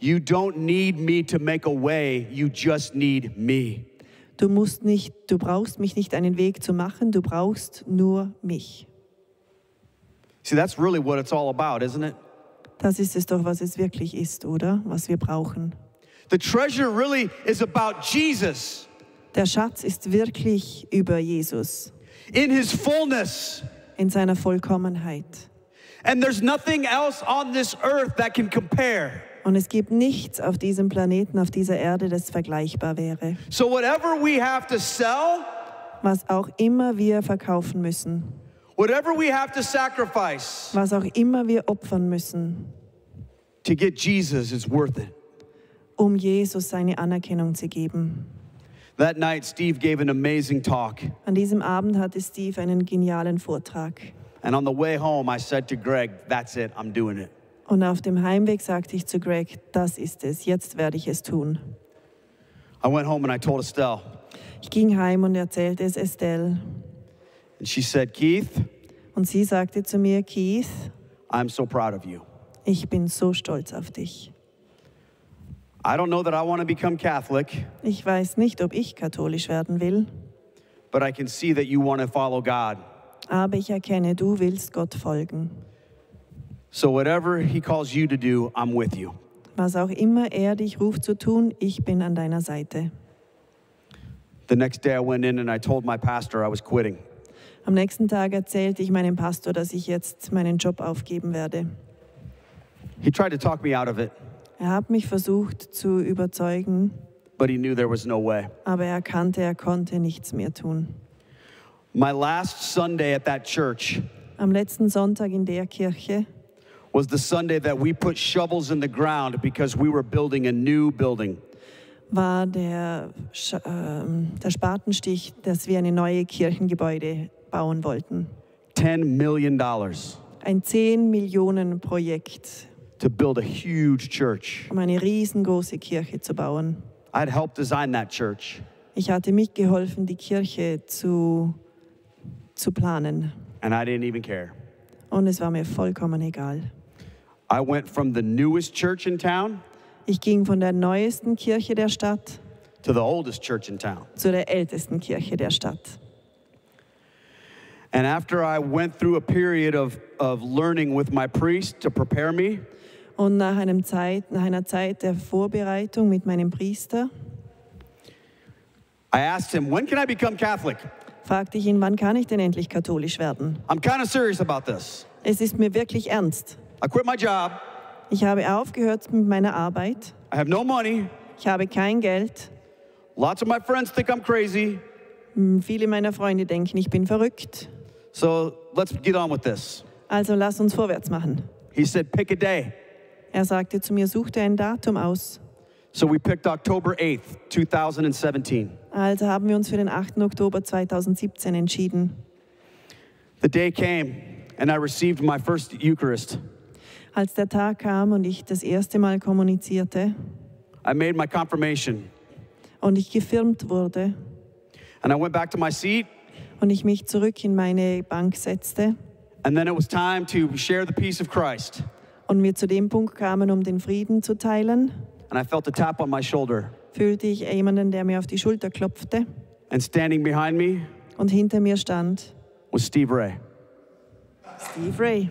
Speaker 2: You don't need me to make a way, you just need me."
Speaker 3: Du brauchst mich nicht einen Weg zu machen, du brauchst nur mich.
Speaker 2: See, that's really what it's all about, isn't it?
Speaker 3: Das ist es doch, was es wirklich ist, oder? Was wir brauchen.
Speaker 2: The treasure really is about Jesus
Speaker 3: Der Schatz ist wirklich über Jesus,
Speaker 2: in his fullness.
Speaker 3: in seiner Vollkommenheit.
Speaker 2: And there's nothing else on this earth that can compare.
Speaker 3: Und es gibt nichts auf diesem Planeten, auf dieser Erde, das vergleichbar wäre.
Speaker 2: So whatever we have to sell,
Speaker 3: Was auch immer wir verkaufen müssen,
Speaker 2: whatever we have to sacrifice
Speaker 3: was auch immer wir opfern müssen,
Speaker 2: to get Jesus is worth it.
Speaker 3: um Jesus seine Anerkennung zu geben.
Speaker 2: That night, Steve gave an amazing talk.
Speaker 3: An diesem Abend hatte Steve einen genialen Vortrag.
Speaker 2: And on the way home, I said to Greg, "That's it, I'm doing it."
Speaker 3: Und auf dem Heimweg sagte ich zu Greg, das ist es, jetzt werde ich es tun.
Speaker 2: I went home and I told Estelle.
Speaker 3: Ich ging heim und erzählte es Estelle.
Speaker 2: And she said, "Keith,
Speaker 3: Und sie sagte zu mir, Keith,
Speaker 2: I'm so proud of you.
Speaker 3: ich bin so stolz auf dich.
Speaker 2: I don't know that I want to become Catholic,
Speaker 3: Ich weiß nicht, ob ich katholisch werden will,
Speaker 2: but I can see that you want to follow God.
Speaker 3: aber ich erkenne, du willst Gott folgen.
Speaker 2: So whatever he calls you to do, I'm with you."
Speaker 3: Was auch immer er dich ruft zu tun, ich bin an deiner Seite.
Speaker 2: The next day I went in and I told my pastor I was quitting.
Speaker 3: Am nächsten Tag erzählte ich meinem Pastor, dass ich jetzt meinen Job aufgeben werde.
Speaker 2: He tried to talk me out of it,
Speaker 3: Er hat mich versucht zu überzeugen,
Speaker 2: but he knew there was no way.
Speaker 3: Aber er erkannte, er konnte nichts mehr tun.
Speaker 2: My last Sunday at that church
Speaker 3: Am letzten Sonntag in der Kirche
Speaker 2: was the Sunday that we put shovels in the ground because we were building a new building.
Speaker 3: war der Spatenstich, dass wir eine neue Kirchengebäude bauen wollten.
Speaker 2: $10 million
Speaker 3: Ein 10 Millionen Projekt,
Speaker 2: to build a huge church.
Speaker 3: um eine riesengroße Kirche zu bauen.
Speaker 2: I'd helped design that church.
Speaker 3: Ich hatte mitgeholfen, die Kirche zu planen.
Speaker 2: And I didn't even care.
Speaker 3: Und es war mir vollkommen egal.
Speaker 2: I went from the newest church in town
Speaker 3: Ich ging von der neuesten Kirche der Stadt
Speaker 2: to the oldest church in town.
Speaker 3: zu der ältesten Kirche der Stadt.
Speaker 2: And after I went through a period of learning with my priest to prepare me,
Speaker 3: Und nach einer Zeit der Vorbereitung mit meinem Priester
Speaker 2: I asked him, when can I become Catholic?
Speaker 3: fragte ich ihn, wann kann ich denn endlich katholisch werden?
Speaker 2: I'm kind of serious about this.
Speaker 3: Es ist mir wirklich ernst.
Speaker 2: I quit my job.
Speaker 3: Ich habe aufgehört mit meiner Arbeit.
Speaker 2: I have no money.
Speaker 3: Ich habe kein Geld.
Speaker 2: Lots of my friends think I'm crazy.
Speaker 3: Viele meiner Freunde denken, ich bin verrückt.
Speaker 2: So let's get on with this.
Speaker 3: Also lass uns vorwärts machen.
Speaker 2: He said, pick a day.
Speaker 3: Er sagte zu mir, such dir ein Datum aus.
Speaker 2: So we picked October 8th, 2017.
Speaker 3: Also haben wir uns für den 8. Oktober 2017 entschieden.
Speaker 2: The day came and I received my first Eucharist.
Speaker 3: Als der Tag kam und ich das erste Mal kommunizierte
Speaker 2: I made my confirmation
Speaker 3: und ich gefirmt wurde
Speaker 2: and I went back to my seat
Speaker 3: und ich mich zurück in meine Bank setzte
Speaker 2: and then it was time to share the peace of Christ.
Speaker 3: und wir zu dem Punkt kamen, um den Frieden zu teilen,
Speaker 2: And I felt a tap on my shoulder.
Speaker 3: fühlte ich jemanden, der mir auf die Schulter klopfte
Speaker 2: And standing behind me
Speaker 3: und hinter mir stand
Speaker 2: was Steve Ray.
Speaker 3: Steve Ray.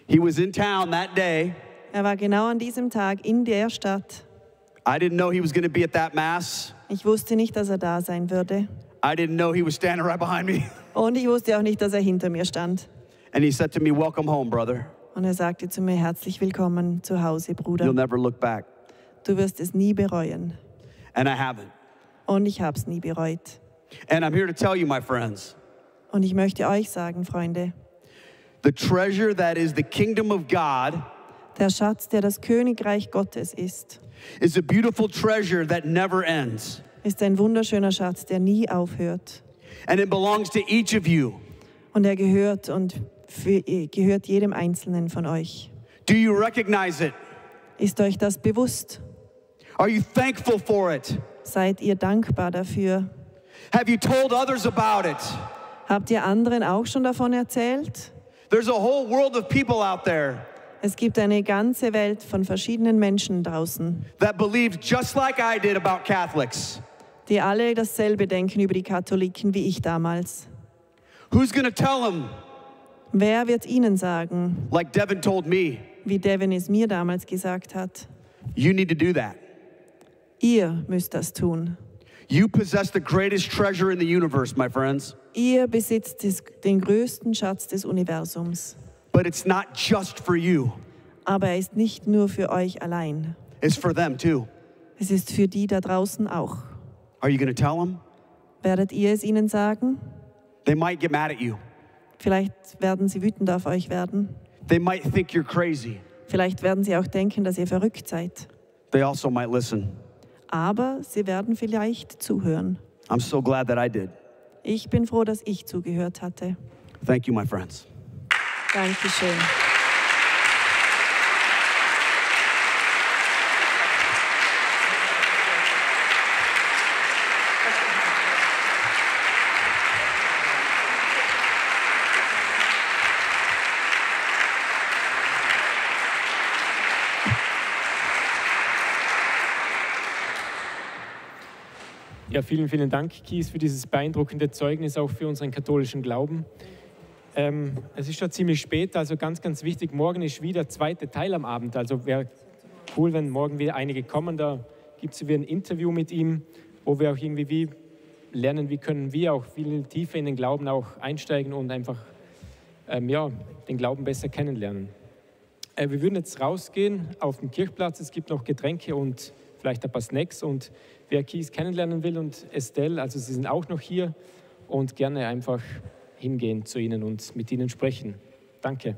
Speaker 2: He was in town that day.
Speaker 3: Er war genau an diesem Tag in der Stadt.
Speaker 2: I didn't know he was going to be at that mass.
Speaker 3: Ich wusste nicht, dass er da sein würde.
Speaker 2: I didn't know he was standing right behind me.
Speaker 3: Und ich wusste auch nicht, dass er hinter mir stand.
Speaker 2: And he said to me, welcome home, brother.
Speaker 3: Und er sagte zu mir, herzlich willkommen zu Hause, Bruder.
Speaker 2: You'll never look back.
Speaker 3: Du wirst es nie bereuen.
Speaker 2: And I haven't.
Speaker 3: Und ich habe es nie bereut.
Speaker 2: And I'm here to tell you, my friends,
Speaker 3: Und ich möchte euch sagen, Freunde,
Speaker 2: the treasure that is the kingdom of God
Speaker 3: der Schatz, der das Königreich Gottes ist
Speaker 2: a beautiful treasure that never ends.
Speaker 3: ein wunderschöner Schatz, der nie aufhört.
Speaker 2: And it belongs to each of you.
Speaker 3: Und er gehört gehört jedem Einzelnen von euch.
Speaker 2: Do you recognize it?
Speaker 3: Ist euch das bewusst?
Speaker 2: Are you thankful for it?
Speaker 3: Seid ihr dankbar dafür?
Speaker 2: Have you told others about it?
Speaker 3: Habt ihr anderen auch schon davon erzählt?
Speaker 2: There's a whole world of people out there
Speaker 3: Es gibt eine ganze Welt von verschiedenen Menschen draußen,
Speaker 2: that believed just like I did about Catholics.
Speaker 3: die alle dasselbe denken über die Katholiken wie ich damals.
Speaker 2: Who's going to tell them,
Speaker 3: Wer wird ihnen sagen,
Speaker 2: like Devin told me,
Speaker 3: wie Devin es mir damals gesagt hat?
Speaker 2: you need to do that?
Speaker 3: Ihr müsst das tun.
Speaker 2: You possess the greatest treasure in the universe, my friends.
Speaker 3: Ihr besitzt den größten Schatz des Universums.
Speaker 2: But it's not just for you.
Speaker 3: Aber er ist nicht nur für euch allein.
Speaker 2: It's for them too.
Speaker 3: Es ist für die da draußen auch.
Speaker 2: Are you going to tell them?
Speaker 3: Werdet ihr es ihnen sagen?
Speaker 2: They might get mad at you.
Speaker 3: Vielleicht werden sie wütend auf euch werden.
Speaker 2: They might think you're crazy.
Speaker 3: Vielleicht werden sie auch denken, dass ihr verrückt seid.
Speaker 2: They also might listen.
Speaker 3: Aber sie werden vielleicht zuhören.
Speaker 2: I'm so glad that I did.
Speaker 3: Ich bin froh, dass ich zugehört hatte.
Speaker 2: Thank you, my friends.
Speaker 3: Dankeschön.
Speaker 1: Ja, vielen, vielen Dank, Kies, für dieses beeindruckende Zeugnis, auch für unseren katholischen Glauben. Es ist schon ziemlich spät, also ganz, ganz wichtig, morgen ist wieder der zweite Teil am Abend. Also wäre cool, wenn morgen wieder einige kommen. Da gibt es wieder ein Interview mit ihm, wo wir auch irgendwie lernen, wie können wir auch viel tiefer in den Glauben auch einsteigen und einfach den Glauben besser kennenlernen. Wir würden jetzt rausgehen auf den Kirchplatz. Es gibt noch Getränke und vielleicht ein paar Snacks. Und wer Keith kennenlernen will und Estelle, also sie sind auch noch hier und gerne einfach hingehen zu ihnen und mit ihnen sprechen. Danke.